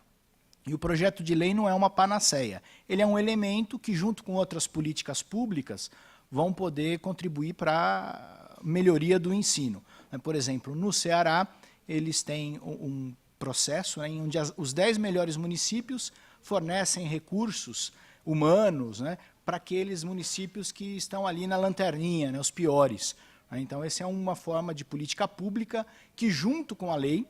E o projeto de lei não é uma panaceia, ele é um elemento que, junto com outras políticas públicas, vão poder contribuir para a melhoria do ensino. Por exemplo, no Ceará, eles têm um processo em onde os 10 melhores municípios fornecem recursos humanos, né, para aqueles municípios que estão ali na lanterninha, né, os piores. Então, essa é uma forma de política pública que, junto com a lei,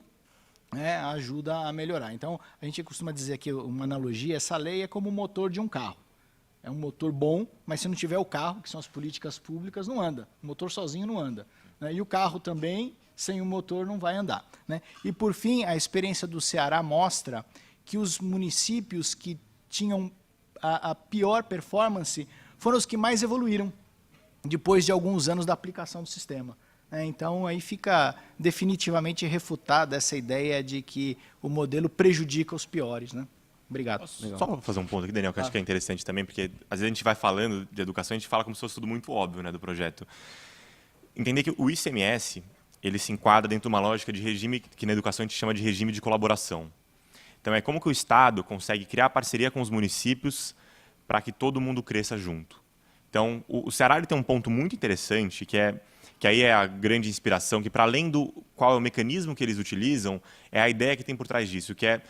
ajuda a melhorar. Então, a gente costuma dizer aqui, uma analogia, essa lei é como o motor de um carro. É um motor bom, mas se não tiver o carro, que são as políticas públicas, não anda. O motor sozinho não anda, né? E o carro também, sem o motor, não vai andar, né? E, por fim, a experiência do Ceará mostra que os municípios que tinham a pior performance foram os que mais evoluíram depois de alguns anos da aplicação do sistema. Então, aí fica definitivamente refutada essa ideia de que o modelo prejudica os piores, né? Obrigado. Só fazer um ponto aqui, Daniel, que eu acho que é interessante também, porque às vezes a gente vai falando de educação, a gente fala como se fosse tudo muito óbvio, né, do projeto. Entender que o ICMS, ele se enquadra dentro de uma lógica de regime que na educação a gente chama de regime de colaboração. Então, é como que o Estado consegue criar parceria com os municípios para que todo mundo cresça junto. Então, o Ceará ele tem um ponto muito interessante, que aí é a grande inspiração, que para além do qual é o mecanismo que eles utilizam, é a ideia que tem por trás disso, que é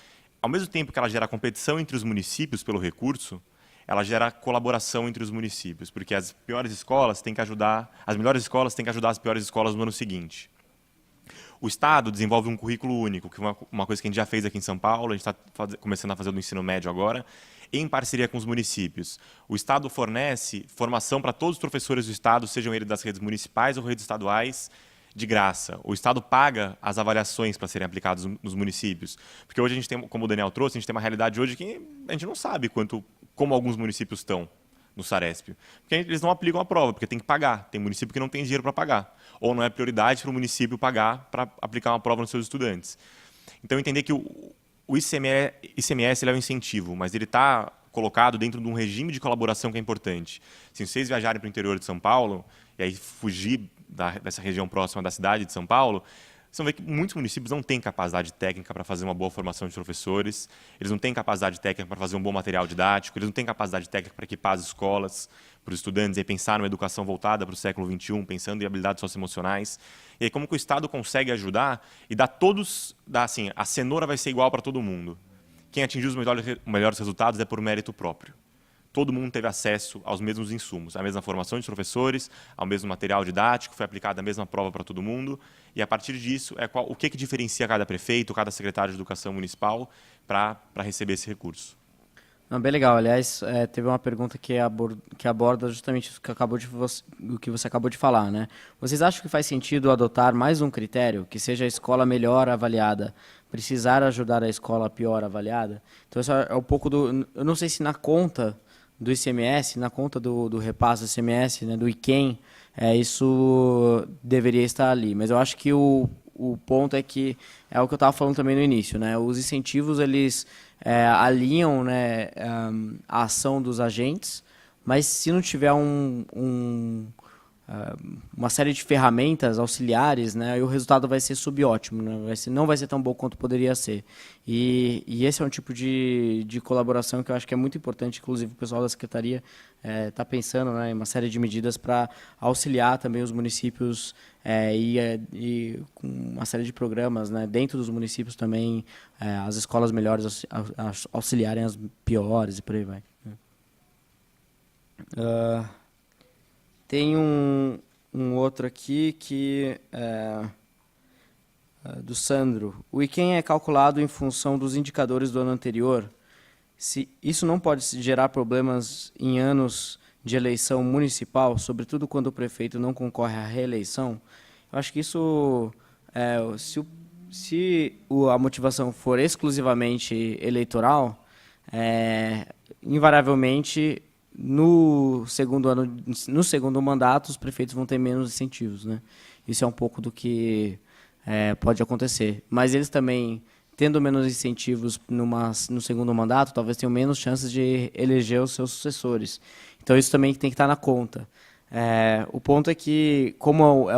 ao mesmo tempo que ela gera competição entre os municípios pelo recurso, ela gera colaboração entre os municípios, porque as piores escolas têm que ajudar, as melhores escolas têm que ajudar as piores escolas no ano seguinte. O Estado desenvolve um currículo único, que é uma coisa que a gente já fez aqui em São Paulo, a gente está começando a fazer no ensino médio agora, em parceria com os municípios. O Estado fornece formação para todos os professores do Estado, sejam eles das redes municipais ou redes estaduais, de graça. O Estado paga as avaliações para serem aplicadas nos municípios. Porque hoje a gente tem, como o Daniel trouxe, a gente tem uma realidade hoje que a gente não sabe como alguns municípios estão no Saresp. Porque eles não aplicam a prova, porque tem que pagar. Tem município que não tem dinheiro para pagar. Ou não é prioridade para o município pagar para aplicar uma prova nos seus estudantes. Então, entender que o ICMS ele é um incentivo, mas ele está colocado dentro de um regime de colaboração que é importante. Se vocês viajarem para o interior de São Paulo, e aí fugir dessa região próxima da cidade de São Paulo, vocês vão ver que muitos municípios não têm capacidade técnica para fazer uma boa formação de professores, eles não têm capacidade técnica para fazer um bom material didático, eles não têm capacidade técnica para equipar as escolas, para os estudantes, e pensar numa educação voltada para o século XXI, pensando em habilidades socioemocionais. E aí como que o Estado consegue ajudar e assim, a cenoura vai ser igual para todo mundo. Quem atingiu os melhores resultados é por mérito próprio. Todo mundo teve acesso aos mesmos insumos, à mesma formação de professores, ao mesmo material didático, foi aplicada a mesma prova para todo mundo, e a partir disso, o que diferencia cada prefeito, cada secretário de educação municipal para receber esse recurso? Não, bem legal. Aliás, teve uma pergunta que aborda justamente o que você acabou de falar, né? Vocês acham que faz sentido adotar mais um critério, que seja a escola melhor avaliada, precisar ajudar a escola pior avaliada? Então, isso é um pouco do... Eu não sei se na conta do ICMS, na conta do repasse do ICMS, né, do IQEM, isso deveria estar ali. Mas eu acho que o ponto é que é o que eu estava falando também no início, né? Os incentivos, eles alinham, né, a ação dos agentes, mas se não tiver uma série de ferramentas auxiliares, né, o resultado vai ser subótimo, né, não vai ser tão bom quanto poderia ser. E esse é um tipo de colaboração que eu acho que é muito importante, inclusive o pessoal da Secretaria está pensando, né, em uma série de medidas para auxiliar também os municípios e com uma série de programas, né, dentro dos municípios também, as escolas melhores auxiliarem as piores e por aí vai. Tem um outro aqui que do Sandro. O IQEM é calculado em função dos indicadores do ano anterior. Se isso não pode gerar problemas em anos de eleição municipal, sobretudo quando o prefeito não concorre à reeleição, eu acho que isso, se a motivação for exclusivamente eleitoral, invariavelmente no segundo mandato, os prefeitos vão ter menos incentivos, né? Isso é um pouco do que pode acontecer. Mas eles também, tendo menos incentivos no segundo mandato, talvez tenham menos chances de eleger os seus sucessores. Então, isso também tem que estar na conta. O ponto é que, como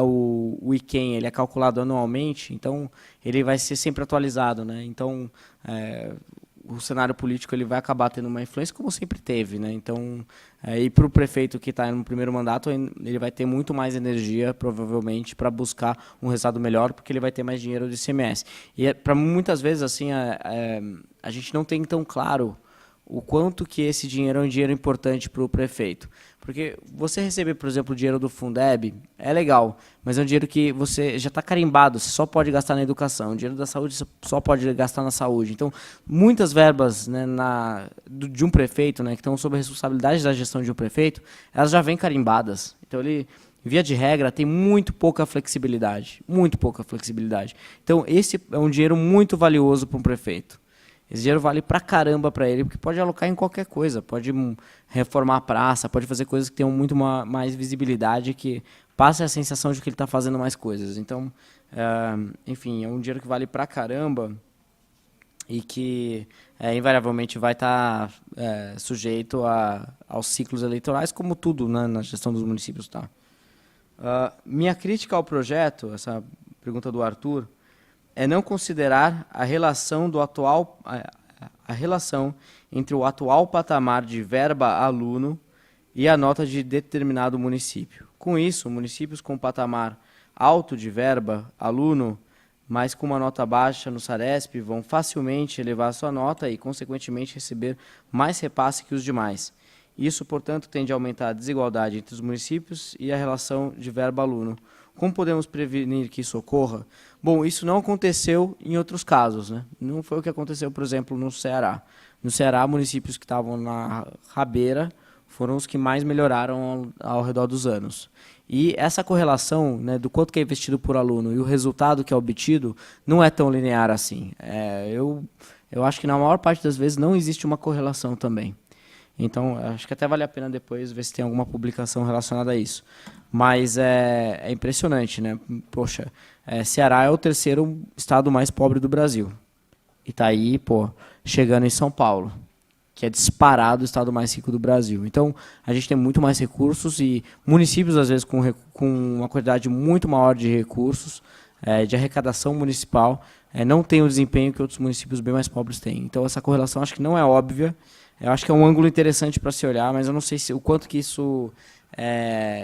o IQEM ele é calculado anualmente, então ele vai ser sempre atualizado, né? Então, o cenário político ele vai acabar tendo uma influência, como sempre teve, né? Então, e para o prefeito que está no primeiro mandato, ele vai ter muito mais energia, provavelmente, para buscar um resultado melhor, porque ele vai ter mais dinheiro do ICMS. E para muitas vezes, assim, a gente não tem tão claro o quanto que esse dinheiro é um dinheiro importante para o prefeito. Porque você receber, por exemplo, o dinheiro do Fundeb é legal, mas é um dinheiro que você já está carimbado, você só pode gastar na educação. O dinheiro da saúde você só pode gastar na saúde. Então, muitas verbas, né, de um prefeito, né, que estão sob a responsabilidade da gestão de um prefeito, elas já vêm carimbadas. Então, ele, via de regra, tem muito pouca flexibilidade. Muito pouca flexibilidade. Então, esse é um dinheiro muito valioso para um prefeito. Esse dinheiro vale pra caramba para ele, porque pode alocar em qualquer coisa, pode reformar a praça, pode fazer coisas que tenham muito mais visibilidade, que passe a sensação de que ele está fazendo mais coisas. Então, enfim, é um dinheiro que vale pra caramba e que invariavelmente vai estar sujeito aos ciclos eleitorais, como tudo, né, na gestão dos municípios. Tá? Minha crítica ao projeto, essa pergunta do Arthur, é não considerar a relação entre o atual patamar de verba aluno e a nota de determinado município. Com isso, municípios com patamar alto de verba aluno mas com uma nota baixa no Saresp vão facilmente elevar a sua nota e, consequentemente, receber mais repasse que os demais. Isso, portanto, tende a aumentar a desigualdade entre os municípios e a relação de verba-aluno. Como podemos prevenir que isso ocorra? Bom, isso não aconteceu em outros casos, né? Não foi o que aconteceu, por exemplo, no Ceará. No Ceará, municípios que estavam na rabeira foram os que mais melhoraram ao redor dos anos. E essa correlação, né, do quanto que é investido por aluno e o resultado que é obtido não é tão linear assim. Eu acho que na maior parte das vezes não existe uma correlação também. Então, acho que até vale a pena depois ver se tem alguma publicação relacionada a isso. Mas é impressionante, né? Poxa, Ceará é o terceiro estado mais pobre do Brasil. E está aí, chegando em São Paulo, que é disparado o estado mais rico do Brasil. Então, a gente tem muito mais recursos e municípios, às vezes, com uma quantidade muito maior de recursos, de arrecadação municipal, não tem o desempenho que outros municípios bem mais pobres têm. Então, essa correlação acho que não é óbvia. Eu acho que é um ângulo interessante para se olhar, mas eu não sei o quanto que isso...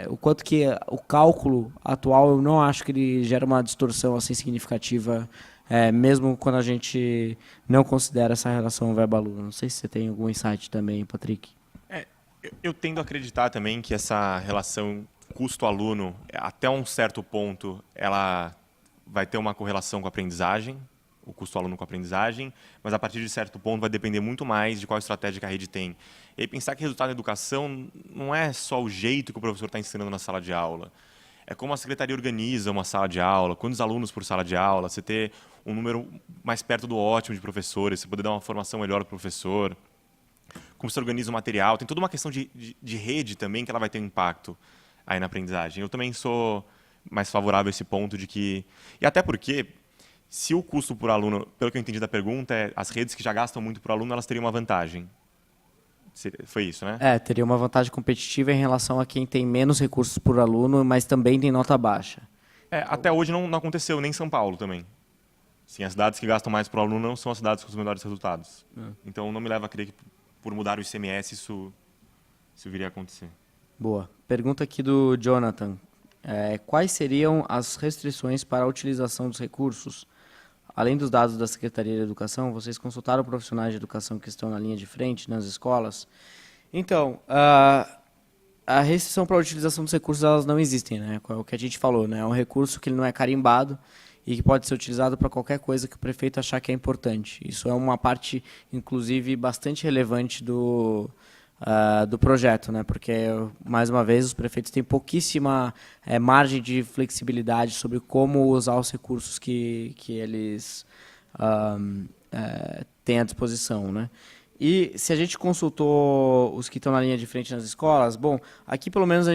o quanto que o cálculo atual, eu não acho que ele gera uma distorção assim significativa, mesmo quando a gente não considera essa relação verba-aluno. Não sei se você tem algum insight também, Patrick. Eu tendo a acreditar também que essa relação custo-aluno, até um certo ponto, ela vai ter uma correlação com a aprendizagem, o custo-aluno com a aprendizagem, mas a partir de certo ponto vai depender muito mais de qual estratégia que a rede tem. E aí pensar que resultado da educação não é só o jeito que o professor está ensinando na sala de aula. É como a secretaria organiza uma sala de aula, quantos alunos por sala de aula, você ter um número mais perto do ótimo de professores, você poder dar uma formação melhor para o professor, como você organiza o material. Tem toda uma questão de rede também que ela vai ter um impacto aí na aprendizagem. Eu também sou mais favorável a esse ponto de que... E até porque... Se o custo por aluno, pelo que eu entendi da pergunta, as redes que já gastam muito por aluno, elas teriam uma vantagem. Foi isso, né? Teria uma vantagem competitiva em relação a quem tem menos recursos por aluno, mas também tem nota baixa. Até hoje não aconteceu, nem em São Paulo também. Sim, as cidades que gastam mais por aluno não são as cidades com os melhores resultados. Então não me leva a crer que por mudar o ICMS isso viria a acontecer. Boa. Pergunta aqui do Jonathan. Quais seriam as restrições para a utilização dos recursos? Além dos dados da Secretaria de Educação, vocês consultaram profissionais de educação que estão na linha de frente, nas escolas? Então, a restrição para a utilização dos recursos, elas não existem, né? É o que a gente falou, né? É um recurso que ele não é carimbado e que pode ser utilizado para qualquer coisa que o prefeito achar que é importante. Isso é uma parte, inclusive, bastante relevante do projeto, né? Porque, mais uma vez, os prefeitos têm pouquíssima margem de flexibilidade sobre como usar os recursos que eles têm à disposição, né? E se a gente consultou os que estão na linha de frente nas escolas, bom, aqui pelo menos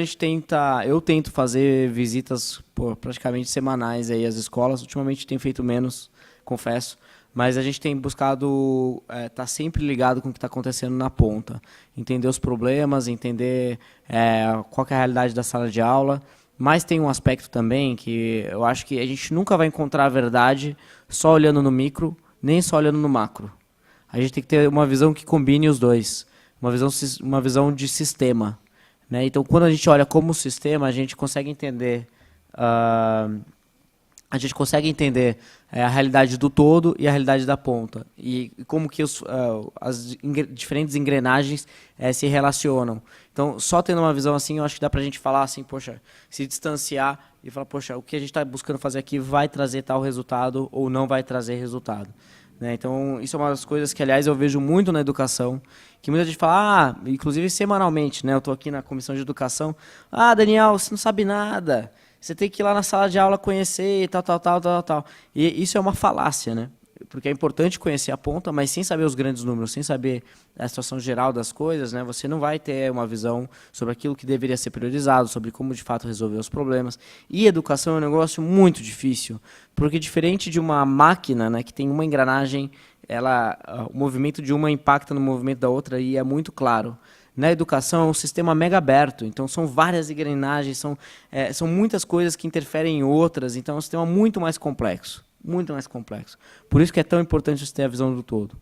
eu tento fazer visitas praticamente semanais aí às escolas. Ultimamente tenho feito menos, confesso. Mas a gente tem buscado estar sempre ligado com o que está acontecendo na ponta. Entender os problemas, entender qual que é a realidade da sala de aula. Mas tem um aspecto também que eu acho que a gente nunca vai encontrar a verdade só olhando no micro, nem só olhando no macro. A gente tem que ter uma visão que combine os dois. Uma visão de sistema, né? Então, quando a gente olha como sistema, a gente consegue entender... a realidade do todo e a realidade da ponta. E como que as diferentes engrenagens se relacionam. Então, só tendo uma visão assim, eu acho que dá para a gente falar assim, poxa, se distanciar e falar, poxa, o que a gente está buscando fazer aqui vai trazer tal resultado ou não vai trazer resultado. Né? Então, isso é uma das coisas que, aliás, eu vejo muito na educação, que muita gente fala, inclusive semanalmente, né? Eu estou aqui na comissão de educação, Daniel, você não sabe nada, você tem que ir lá na sala de aula conhecer, tal. E isso é uma falácia, né? Porque é importante conhecer a ponta, mas sem saber os grandes números, sem saber a situação geral das coisas, né, você não vai ter uma visão sobre aquilo que deveria ser priorizado, sobre como de fato resolver os problemas. E educação é um negócio muito difícil, porque diferente de uma máquina, né, que tem uma engrenagem, o movimento de uma impacta no movimento da outra e é muito claro. Na educação é um sistema mega aberto, então são várias engrenagens, são muitas coisas que interferem em outras, então é um sistema muito mais complexo. Muito mais complexo. Por isso que é tão importante você ter a visão do todo.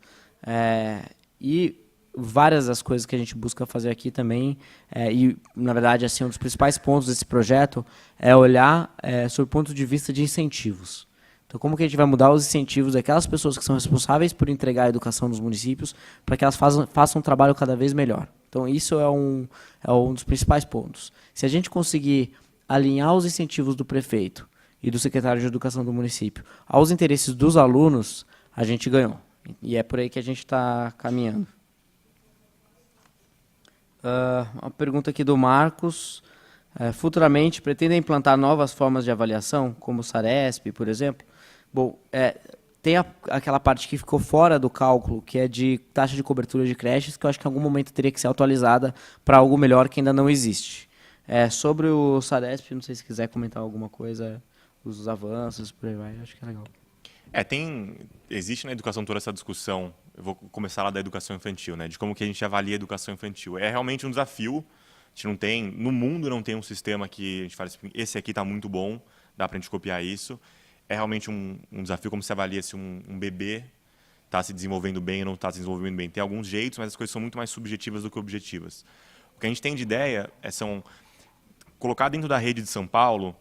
E várias das coisas que a gente busca fazer aqui também, e na verdade assim, um dos principais pontos desse projeto é olhar sob o ponto de vista de incentivos. Então, como que a gente vai mudar os incentivos daquelas pessoas que são responsáveis por entregar a educação nos municípios para que elas façam um trabalho cada vez melhor? Então, isso é um dos principais pontos. Se a gente conseguir alinhar os incentivos do prefeito e do secretário de educação do município aos interesses dos alunos, a gente ganhou. E é por aí que a gente está caminhando. Uma pergunta aqui do Marcos. Futuramente, pretendem implantar novas formas de avaliação, como o SARESP, por exemplo? Bom, tem aquela parte que ficou fora do cálculo, que é de taxa de cobertura de creches, que eu acho que em algum momento teria que ser atualizada para algo melhor que ainda não existe. Sobre o SARESP, não sei se quiser comentar alguma coisa, os avanços, por aí vai, acho que é legal. Existe na educação toda essa discussão, eu vou começar lá da educação infantil, né, de como que a gente avalia a educação infantil. É realmente um desafio, a gente não tem, no mundo não tem um sistema que a gente fala assim, esse aqui está muito bom, dá para a gente copiar isso. É realmente um desafio como se avalia se um bebê está se desenvolvendo bem ou não está se desenvolvendo bem. Tem alguns jeitos, mas as coisas são muito mais subjetivas do que objetivas. O que a gente tem de ideia são colocar dentro da rede de São Paulo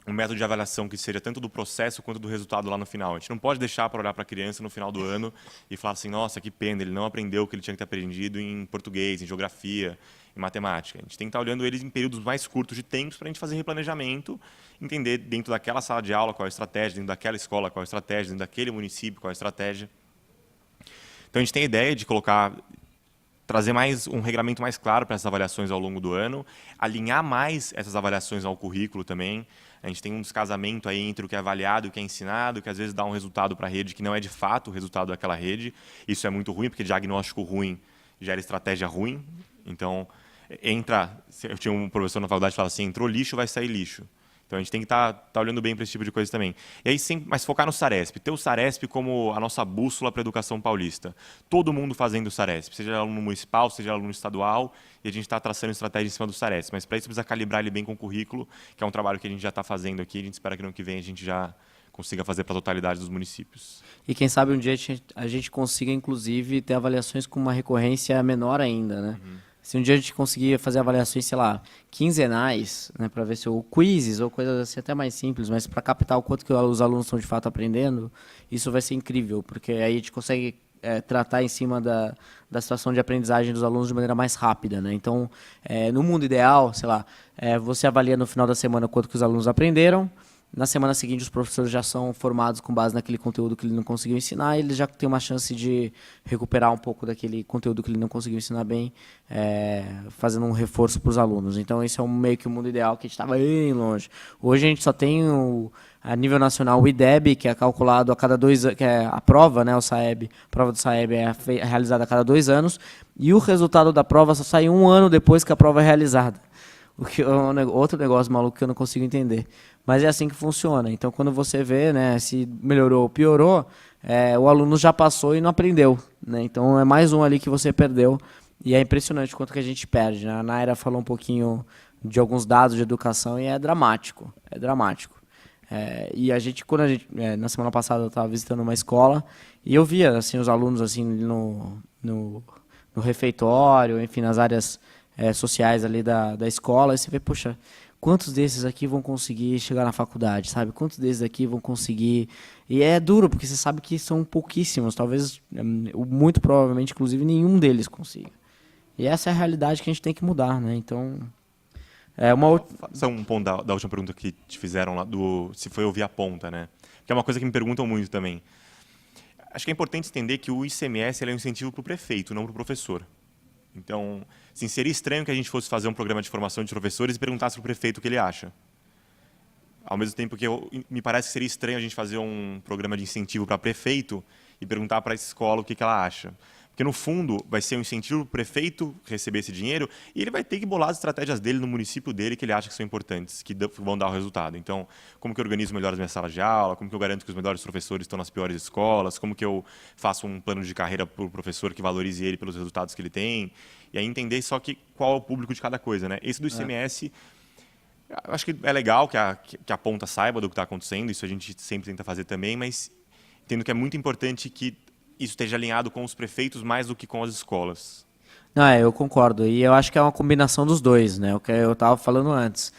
um método de avaliação que seja tanto do processo quanto do resultado lá no final. A gente não pode deixar para olhar para a criança no final do ano e falar assim, nossa, que pena, ele não aprendeu o que ele tinha que ter aprendido em português, em geografia, em matemática. A gente tem que estar olhando eles em períodos mais curtos de tempo para a gente fazer replanejamento, entender dentro daquela sala de aula qual é a estratégia, dentro daquela escola qual é a estratégia, dentro daquele município qual é a estratégia. Então a gente tem a ideia de trazer um regramento mais claro para essas avaliações ao longo do ano, alinhar mais essas avaliações ao currículo também. A gente tem um descasamento aí entre o que é avaliado e o que é ensinado, que às vezes dá um resultado para a rede que não é de fato o resultado daquela rede. Isso é muito ruim, porque diagnóstico ruim gera estratégia ruim. Então, eu tinha um professor na faculdade que falava assim, entrou lixo, vai sair lixo. Então, a gente tem que estar olhando bem para esse tipo de coisa também. E aí, mas focar no SARESP. Ter o SARESP como a nossa bússola para a educação paulista. Todo mundo fazendo o SARESP, seja aluno municipal, seja aluno estadual, e a gente está traçando estratégia em cima do SARESP. Mas, para isso, precisa calibrar ele bem com o currículo, que é um trabalho que a gente já está fazendo aqui. A gente espera que no ano que vem a gente já consiga fazer para a totalidade dos municípios. E quem sabe um dia a gente consiga, inclusive, ter avaliações com uma recorrência menor ainda, né? Se um dia a gente conseguir fazer avaliações, sei lá, quinzenais, né, para ver se ou quizzes ou coisas assim até mais simples, mas para captar o quanto que os alunos estão de fato aprendendo, isso vai ser incrível, porque aí a gente consegue tratar em cima da situação de aprendizagem dos alunos de maneira mais rápida, né? Então, no mundo ideal, sei lá, você avalia no final da semana quanto que os alunos aprenderam. Na semana seguinte, os professores já são formados com base naquele conteúdo que ele não conseguiu ensinar, e eles já têm uma chance de recuperar um pouco daquele conteúdo que ele não conseguiu ensinar bem, fazendo um reforço para os alunos. Então, esse é meio que o mundo ideal, que a gente está bem longe. Hoje, a gente só tem, a nível nacional, o IDEB, que é calculado a cada 2 anos, que é a prova, né, o SAEB, a prova do SAEB é realizada a cada 2 anos, e o resultado da prova só sai 1 ano depois que a prova é realizada. O que é outro negócio maluco que eu não consigo entender. Mas é assim que funciona. Então, quando você vê, né, se melhorou ou piorou, o aluno já passou e não aprendeu, né? Então, é mais um ali que você perdeu. E é impressionante o quanto que a gente perde, né? A Naira falou um pouquinho de alguns dados de educação e é dramático. É dramático. E na semana passada eu estava visitando uma escola e eu via assim, os alunos assim, no refeitório, enfim, nas áreas sociais ali da escola, e você vê, poxa, quantos desses aqui vão conseguir chegar na faculdade, sabe? Quantos desses aqui vão conseguir... E é duro, porque você sabe que são pouquíssimos, talvez, muito provavelmente, inclusive, nenhum deles consiga. E essa é a realidade que a gente tem que mudar, né? Então, Só um ponto da última pergunta que te fizeram lá, se foi ouvir a ponta, né? Que é uma coisa que me perguntam muito também. Acho que é importante entender que o ICMS é um incentivo para o prefeito, não para o professor. Então, assim, seria estranho que a gente fosse fazer um programa de formação de professores e perguntasse para o prefeito o que ele acha. Ao mesmo tempo que me parece que seria estranho a gente fazer um programa de incentivo para prefeito e perguntar para essa escola o que ela acha. Porque, no fundo, vai ser um incentivo para o prefeito receber esse dinheiro e ele vai ter que bolar as estratégias dele no município dele que ele acha que são importantes, que vão dar o resultado. Então, como que eu organizo melhor as minhas salas de aula, como que eu garanto que os melhores professores estão nas piores escolas, como que eu faço um plano de carreira para o professor que valorize ele pelos resultados que ele tem. E aí entender só qual é o público de cada coisa, né? Esse do ICMS, eu acho que é legal que a ponta saiba do que está acontecendo, isso a gente sempre tenta fazer também, mas entendo que é muito importante que isso esteja alinhado com os prefeitos mais do que com as escolas. Não, eu concordo. E eu acho que é uma combinação dos dois, né? O que eu estava falando antes.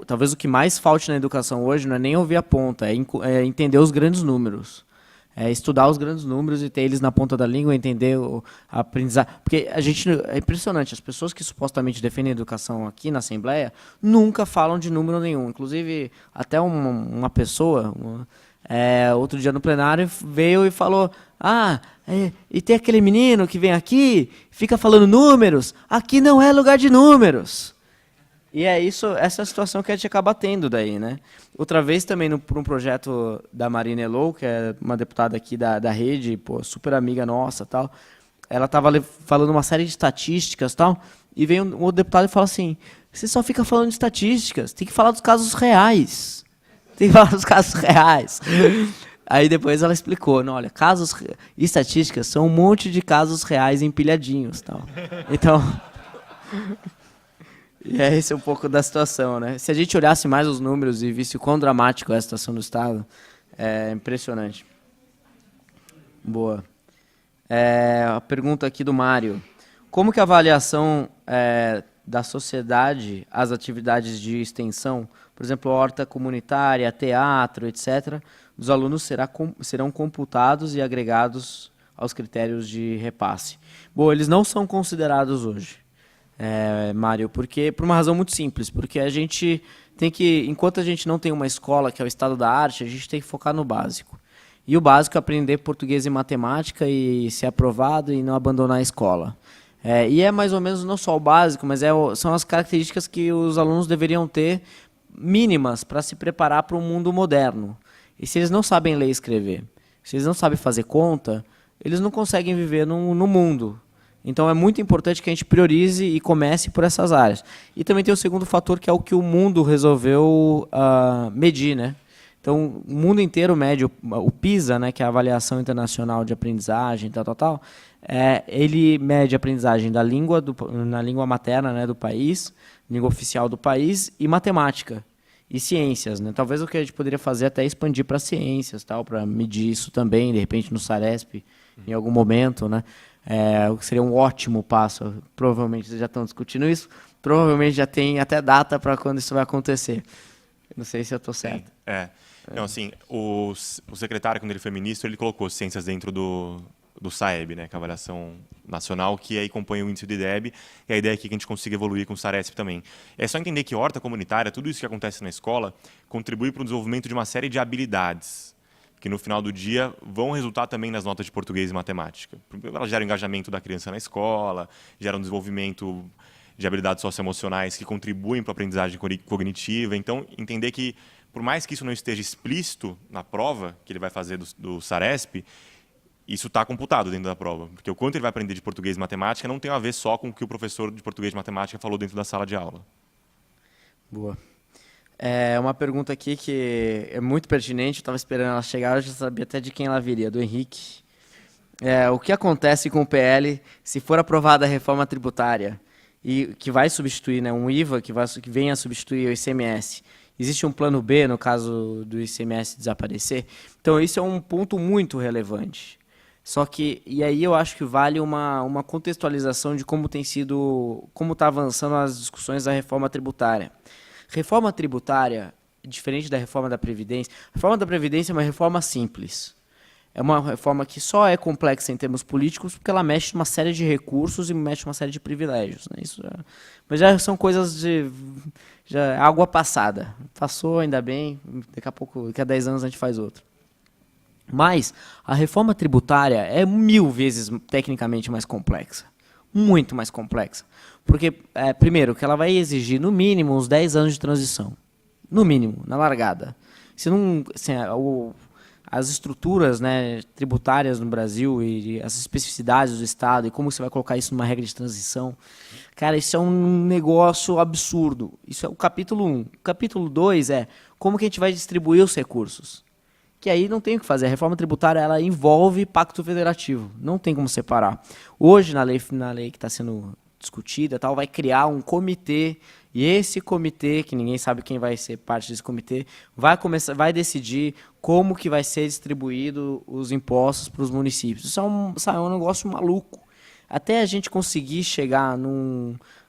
Talvez o que mais falte na educação hoje não é nem ouvir a ponta, é entender os grandes números. É estudar os grandes números e ter eles na ponta da língua, entender a aprendizagem. Porque é impressionante, as pessoas que supostamente defendem a educação aqui na Assembleia nunca falam de número nenhum. Inclusive, até uma pessoa, outro dia no plenário, veio e falou: e tem aquele menino que vem aqui, fica falando números, aqui não é lugar de números. E essa é a situação que a gente acaba tendo daí, né? Outra vez também por um projeto da Marina Elou, que é uma deputada aqui da rede, super amiga nossa, tal. Ela estava falando uma série de estatísticas, tal, e vem um outro deputado e fala assim: você só fica falando de estatísticas, tem que falar dos casos reais. Tem que falar dos casos reais. Aí depois ela explicou: não, olha, estatísticas são um monte de casos reais empilhadinhos, tal. Então, e esse é um pouco da situação, né? Se a gente olhasse mais os números e visse o quão dramático é a situação do Estado, é impressionante. Boa. A pergunta aqui do Mário: como que a avaliação da sociedade às atividades de extensão, por exemplo, horta comunitária, teatro, etc., dos alunos serão computados e agregados aos critérios de repasse? Bom, eles não são considerados hoje, Mário, por uma razão muito simples, porque a gente tem que, enquanto a gente não tem uma escola que é o estado da arte, a gente tem que focar no básico. E o básico é aprender português e matemática e ser aprovado e não abandonar a escola. E é mais ou menos não só o básico, mas são as características que os alunos deveriam ter mínimas para se preparar para o mundo moderno. E se eles não sabem ler e escrever, se eles não sabem fazer conta, eles não conseguem viver no mundo. Então é muito importante que a gente priorize e comece por essas áreas. E também tem o segundo fator, que é o que o mundo resolveu medir, né? Então, o mundo inteiro mede o PISA, né, que é a avaliação internacional de aprendizagem, ele mede a aprendizagem na língua materna, né, do país, língua oficial do país, e matemática e ciências, né? Talvez o que a gente poderia fazer até expandir para ciências, para medir isso também, de repente no Saresp, em algum momento, né? O que seria um ótimo passo. Provavelmente vocês já estão discutindo isso, provavelmente já tem até data para quando isso vai acontecer. Não sei se eu estou certo. Não, assim, o secretário, quando ele foi ministro, ele colocou ciências dentro do SAEB, né, que é a avaliação nacional, que aí compõe o índice do IDEB, e a ideia é que a gente consiga evoluir com o Saresp também. É só entender que horta comunitária, tudo isso que acontece na escola, contribui para o desenvolvimento de uma série de habilidades, que no final do dia vão resultar também nas notas de português e matemática. Elas geram engajamento da criança na escola, geram desenvolvimento de habilidades socioemocionais que contribuem para a aprendizagem cognitiva. Então, entender que, por mais que isso não esteja explícito na prova que ele vai fazer do Saresp, isso está computado dentro da prova. Porque o quanto ele vai aprender de português e matemática não tem a ver só com o que o professor de português e matemática falou dentro da sala de aula. Boa. Uma pergunta aqui que é muito pertinente, eu estava esperando ela chegar, eu já sabia até de quem ela viria, do Henrique. O que acontece com o PL se for aprovada a reforma tributária, e que vai substituir, né, um IVA que venha a substituir o ICMS? Existe um plano B no caso do ICMS desaparecer? Então, isso é um ponto muito relevante. Só que, e aí eu acho que vale uma contextualização de como está avançando as discussões da reforma tributária. Reforma tributária, diferente da reforma da Previdência, a reforma da Previdência é uma reforma simples. É uma reforma que só é complexa em termos políticos porque ela mexe uma série de recursos e mexe uma série de privilégios, né? Mas já são coisas já água passada. Passou, ainda bem, daqui a 10 anos a gente faz outro. Mas a reforma tributária é 1000 vezes tecnicamente mais complexa. Muito mais complexa. Porque, primeiro, que ela vai exigir, no mínimo, uns 10 anos de transição. No mínimo, na largada. As estruturas, né, tributárias no Brasil e as especificidades do Estado e como você vai colocar isso numa regra de transição, cara, isso é um negócio absurdo. Isso é o capítulo 1. O capítulo 2 é como que a gente vai distribuir os recursos. Que aí não tem o que fazer. A reforma tributária, ela envolve pacto federativo. Não tem como separar. Hoje, na lei que está sendo discutida, vai criar um comitê, e esse comitê, que ninguém sabe quem vai ser parte desse comitê, vai decidir como que vai ser distribuído os impostos para os municípios. Isso é um negócio maluco. até a gente conseguir chegar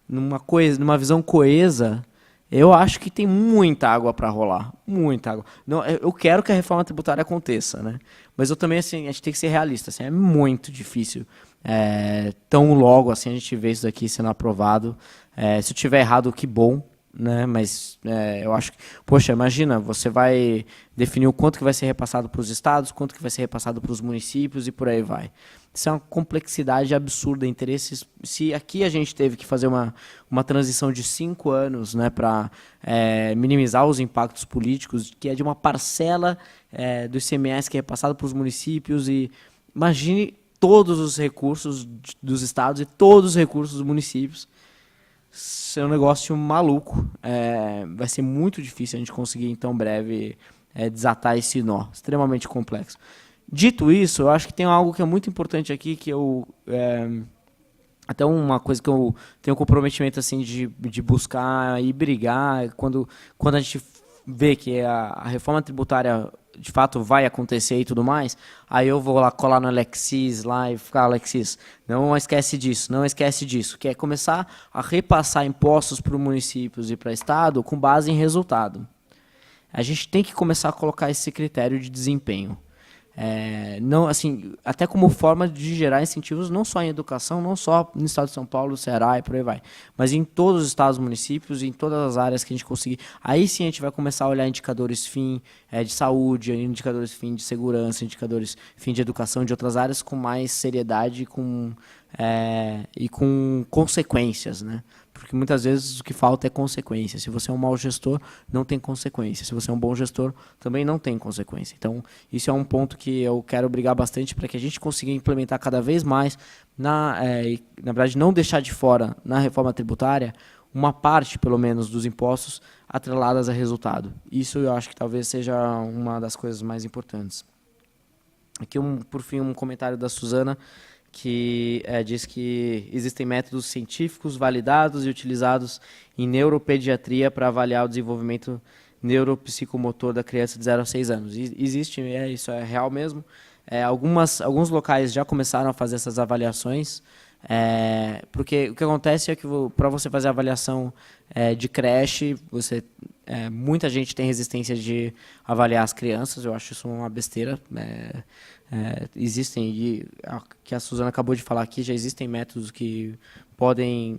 numa visão coesa, eu acho que tem muita água para rolar, muita água. Não, eu quero que a reforma tributária aconteça, né? Mas eu também, assim, a gente tem que ser realista, assim, é muito difícil. Tão logo assim a gente vê isso daqui sendo aprovado. Se eu tiver errado, que bom, né? Mas eu acho que, poxa, imagina, você vai definir o quanto que vai ser repassado para os estados, quanto que vai ser repassado para os municípios e por aí vai. Isso é uma complexidade absurda, interesses. Se aqui a gente teve que fazer uma transição de 5 anos, né, para minimizar os impactos políticos, que é de uma parcela do ICMS que é repassado para os municípios, e imagine todos os recursos dos estados e todos os recursos dos municípios. Isso é um negócio maluco. Vai ser muito difícil a gente conseguir, em tão breve, desatar esse nó, extremamente complexo. Dito isso, eu acho que tem algo que é muito importante aqui, que até uma coisa que eu tenho comprometimento assim, de buscar e brigar, quando a gente vê que a reforma tributária de fato vai acontecer e tudo mais, aí eu vou lá colar no Alexis lá e ficar, Alexis, não esquece disso, que é começar a repassar impostos para os municípios e para o estado com base em resultado. A gente tem que começar a colocar esse critério de desempenho. Não, assim, até como forma de gerar incentivos não só em educação, não só no estado de São Paulo, Ceará e por aí vai, mas em todos os estados, municípios, em todas as áreas que a gente conseguir. Aí sim a gente vai começar a olhar indicadores fim de saúde, indicadores fim de segurança, indicadores fim de educação, de outras áreas com mais seriedade e com consequências, né? Porque muitas vezes o que falta é consequência. Se você é um mau gestor, não tem consequência. Se você é um bom gestor, também não tem consequência. Então, isso é um ponto que eu quero brigar bastante para que a gente consiga implementar cada vez mais, na verdade, não deixar de fora, na reforma tributária, uma parte, pelo menos, dos impostos atreladas a resultado. Isso eu acho que talvez seja uma das coisas mais importantes. Aqui, por fim, um comentário da Suzana, que diz que existem métodos científicos validados e utilizados em neuropediatria para avaliar o desenvolvimento neuropsicomotor da criança de 0 a 6 anos. Existe, isso é real mesmo. Alguns locais já começaram a fazer essas avaliações, porque o que acontece é que para você fazer a avaliação de creche, muita gente tem resistência de avaliar as crianças. Eu acho isso uma besteira. Existem, e que a Suzana acabou de falar aqui, já existem métodos que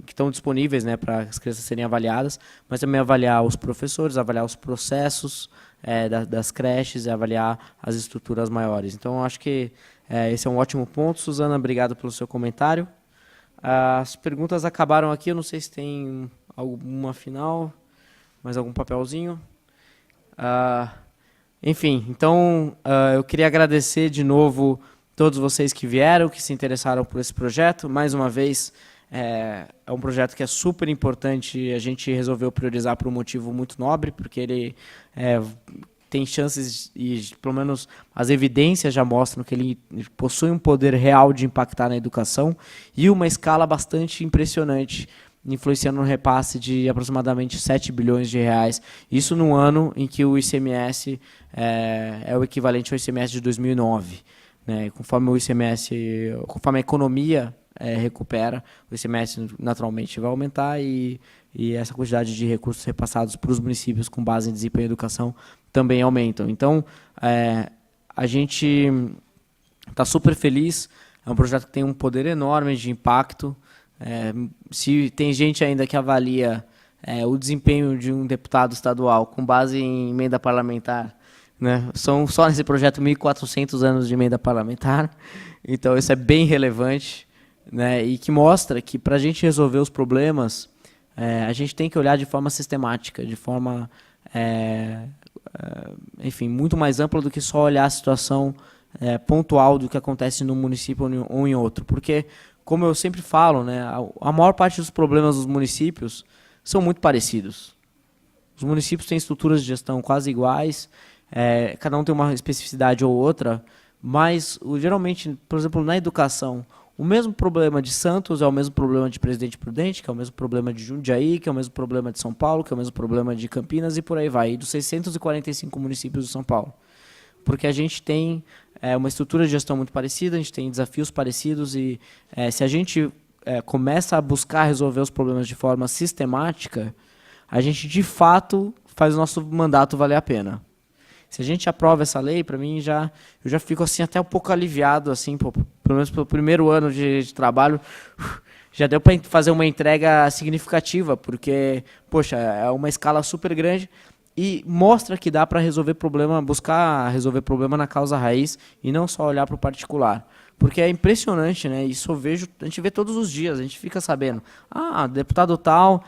estão disponíveis, né, para as crianças serem avaliadas, mas também avaliar os professores, avaliar os processos das creches e avaliar as estruturas maiores. Então, acho que esse é um ótimo ponto. Suzana, obrigado pelo seu comentário. As perguntas acabaram aqui, eu não sei se tem alguma final, mais algum papelzinho. Enfim, então eu queria agradecer de novo todos vocês que vieram, que se interessaram por esse projeto. Mais uma vez, é um projeto que é super importante, a gente resolveu priorizar por um motivo muito nobre, porque ele tem chances, e pelo menos as evidências já mostram que ele possui um poder real de impactar na educação e uma escala bastante impressionante, influenciando um repasse de aproximadamente 7 bilhões de reais. Isso num ano em que o ICMS é o equivalente ao ICMS de 2009. Né? Conforme a economia recupera, o ICMS naturalmente vai aumentar e essa quantidade de recursos repassados para os municípios com base em desempenho e educação também aumentam. Então, a gente está super feliz. É um projeto que tem um poder enorme de impacto. Se tem gente ainda que avalia o desempenho de um deputado estadual com base em emenda parlamentar, né? São só nesse projeto 1.400 anos de emenda parlamentar, então isso é bem relevante, né? E que mostra que para a gente resolver os problemas, a gente tem que olhar de forma sistemática, de forma, enfim, muito mais ampla do que só olhar a situação pontual do que acontece no município ou em outro, porque como eu sempre falo, né, a maior parte dos problemas dos municípios são muito parecidos. Os municípios têm estruturas de gestão quase iguais, cada um tem uma especificidade ou outra, mas geralmente, por exemplo, na educação, o mesmo problema de Santos é o mesmo problema de Presidente Prudente, que é o mesmo problema de Jundiaí, que é o mesmo problema de São Paulo, que é o mesmo problema de Campinas e por aí vai, e dos 645 municípios de São Paulo. Porque a gente tem uma estrutura de gestão muito parecida, a gente tem desafios parecidos e se a gente começa a buscar resolver os problemas de forma sistemática, a gente, de fato, faz o nosso mandato valer a pena. Se a gente aprova essa lei, para mim, eu já fico assim, até um pouco aliviado, assim, pelo menos pelo primeiro ano de trabalho, já deu para fazer uma entrega significativa, porque, poxa, é uma escala super grande e mostra que dá para resolver problema, buscar resolver problema na causa raiz e não só olhar para o particular. Porque é impressionante, né? Isso a gente vê todos os dias, a gente fica sabendo. Deputado tal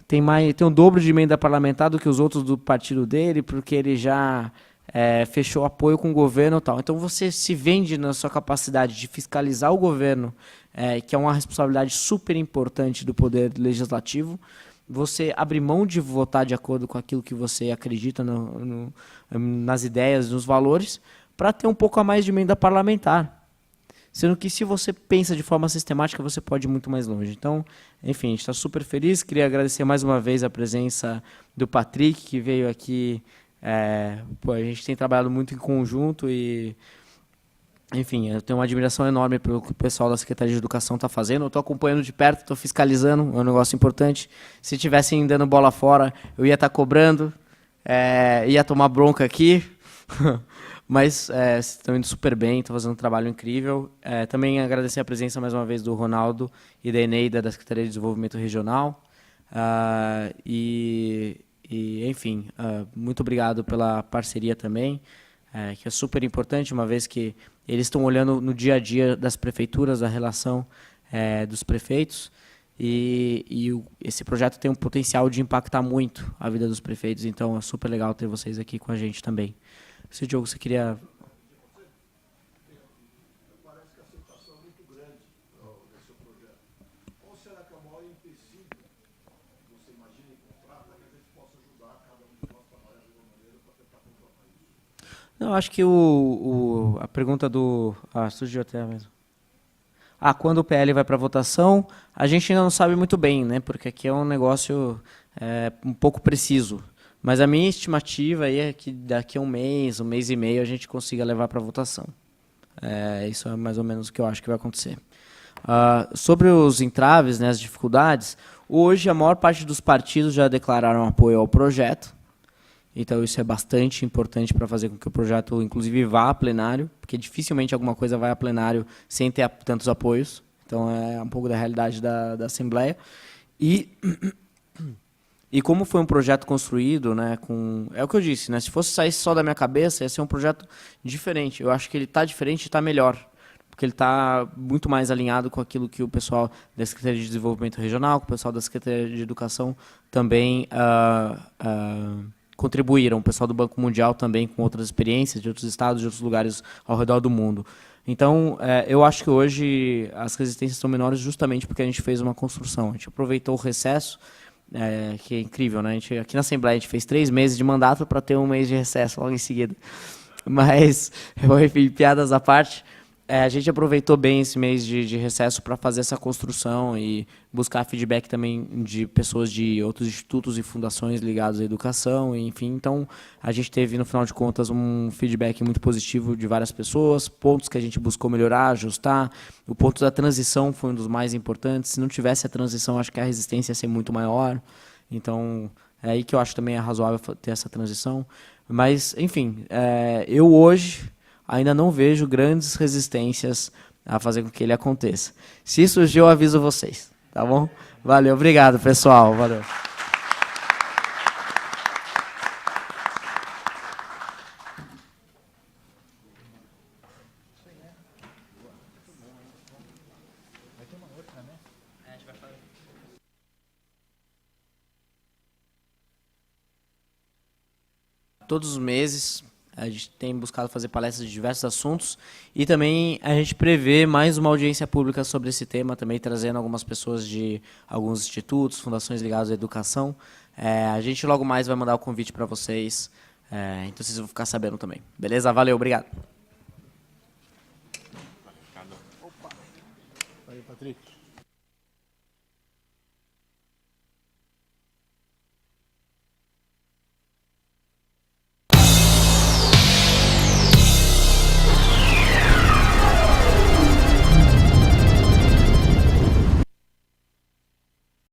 tem o dobro de emenda parlamentar do que os outros do partido dele, porque ele já fechou apoio com o governo e tal. Então você se vende na sua capacidade de fiscalizar o governo, que é uma responsabilidade super importante do poder legislativo. Você abre mão de votar de acordo com aquilo que você acredita nas ideias, nos valores, para ter um pouco a mais de emenda parlamentar. Sendo que se você pensa de forma sistemática, você pode ir muito mais longe. Então, enfim, a gente está super feliz. Queria agradecer mais uma vez a presença do Patrick, que veio aqui. A gente tem trabalhado muito em conjunto e, enfim, eu tenho uma admiração enorme pelo que o pessoal da Secretaria de Educação está fazendo. Eu estou acompanhando de perto, estou fiscalizando, é um negócio importante. Se estivessem dando bola fora, eu ia estar cobrando, ia tomar bronca aqui. Mas estão indo super bem, estão fazendo um trabalho incrível. Também agradecer a presença mais uma vez do Ronaldo e da Eneida, da Secretaria de Desenvolvimento Regional. Enfim, muito obrigado pela parceria também, que é super importante, uma vez que eles estão olhando no dia a dia das prefeituras, a relação dos prefeitos. Esse projeto tem um potencial de impactar muito a vida dos prefeitos, então é super legal ter vocês aqui com a gente também. Se o Diogo, você queria... Parece que a aceitação é muito grande desse projeto. Qual será que é o maior empecilho que você imagina encontrar para que a gente possa ajudar cada um de nós a trabalhar de uma maneira para tentar controlar isso? Não, acho que a pergunta do... surgiu até mesmo. Quando o PL vai para votação, a gente ainda não sabe muito bem, né? Porque aqui é um negócio um pouco preciso. Mas a minha estimativa aí é que daqui a um mês e meio, a gente consiga levar para votação. Isso é mais ou menos o que eu acho que vai acontecer. Sobre os entraves, né, as dificuldades, hoje a maior parte dos partidos já declararam apoio ao projeto. Então isso é bastante importante para fazer com que o projeto, inclusive, vá a plenário, porque dificilmente alguma coisa vai a plenário sem ter tantos apoios. Então é um pouco da realidade da Assembleia. E como foi um projeto construído, né, é o que eu disse, né, se fosse sair só da minha cabeça, ia ser um projeto diferente. Eu acho que ele está diferente e está melhor, porque ele está muito mais alinhado com aquilo que o pessoal da Secretaria de Desenvolvimento Regional, com o pessoal da Secretaria de Educação também contribuíram, o pessoal do Banco Mundial também com outras experiências de outros estados, de outros lugares ao redor do mundo. Então, eu acho que hoje as resistências são menores justamente porque a gente fez uma construção, a gente aproveitou o recesso, que é incrível, né? Aqui na Assembleia a gente fez 3 meses de mandato para ter um mês de recesso logo em seguida. Mas, enfim, piadas à parte, a gente aproveitou bem esse mês de recesso para fazer essa construção e buscar feedback também de pessoas de outros institutos e fundações ligados à educação, enfim. Então, a gente teve, no final de contas, um feedback muito positivo de várias pessoas, pontos que a gente buscou melhorar, ajustar. O ponto da transição foi um dos mais importantes. Se não tivesse a transição, acho que a resistência ia ser muito maior. Então, é aí que eu acho também é razoável ter essa transição. Mas, enfim, eu hoje ainda não vejo grandes resistências a fazer com que ele aconteça. Se surgir, eu aviso vocês, tá bom? Valeu, obrigado, pessoal. Valeu. Todos os meses a gente tem buscado fazer palestras de diversos assuntos e também a gente prevê mais uma audiência pública sobre esse tema, também trazendo algumas pessoas de alguns institutos, fundações ligadas à educação. A gente logo mais vai mandar o convite para vocês, então vocês vão ficar sabendo também. Beleza? Valeu, obrigado. Opa. Aí, Patrick.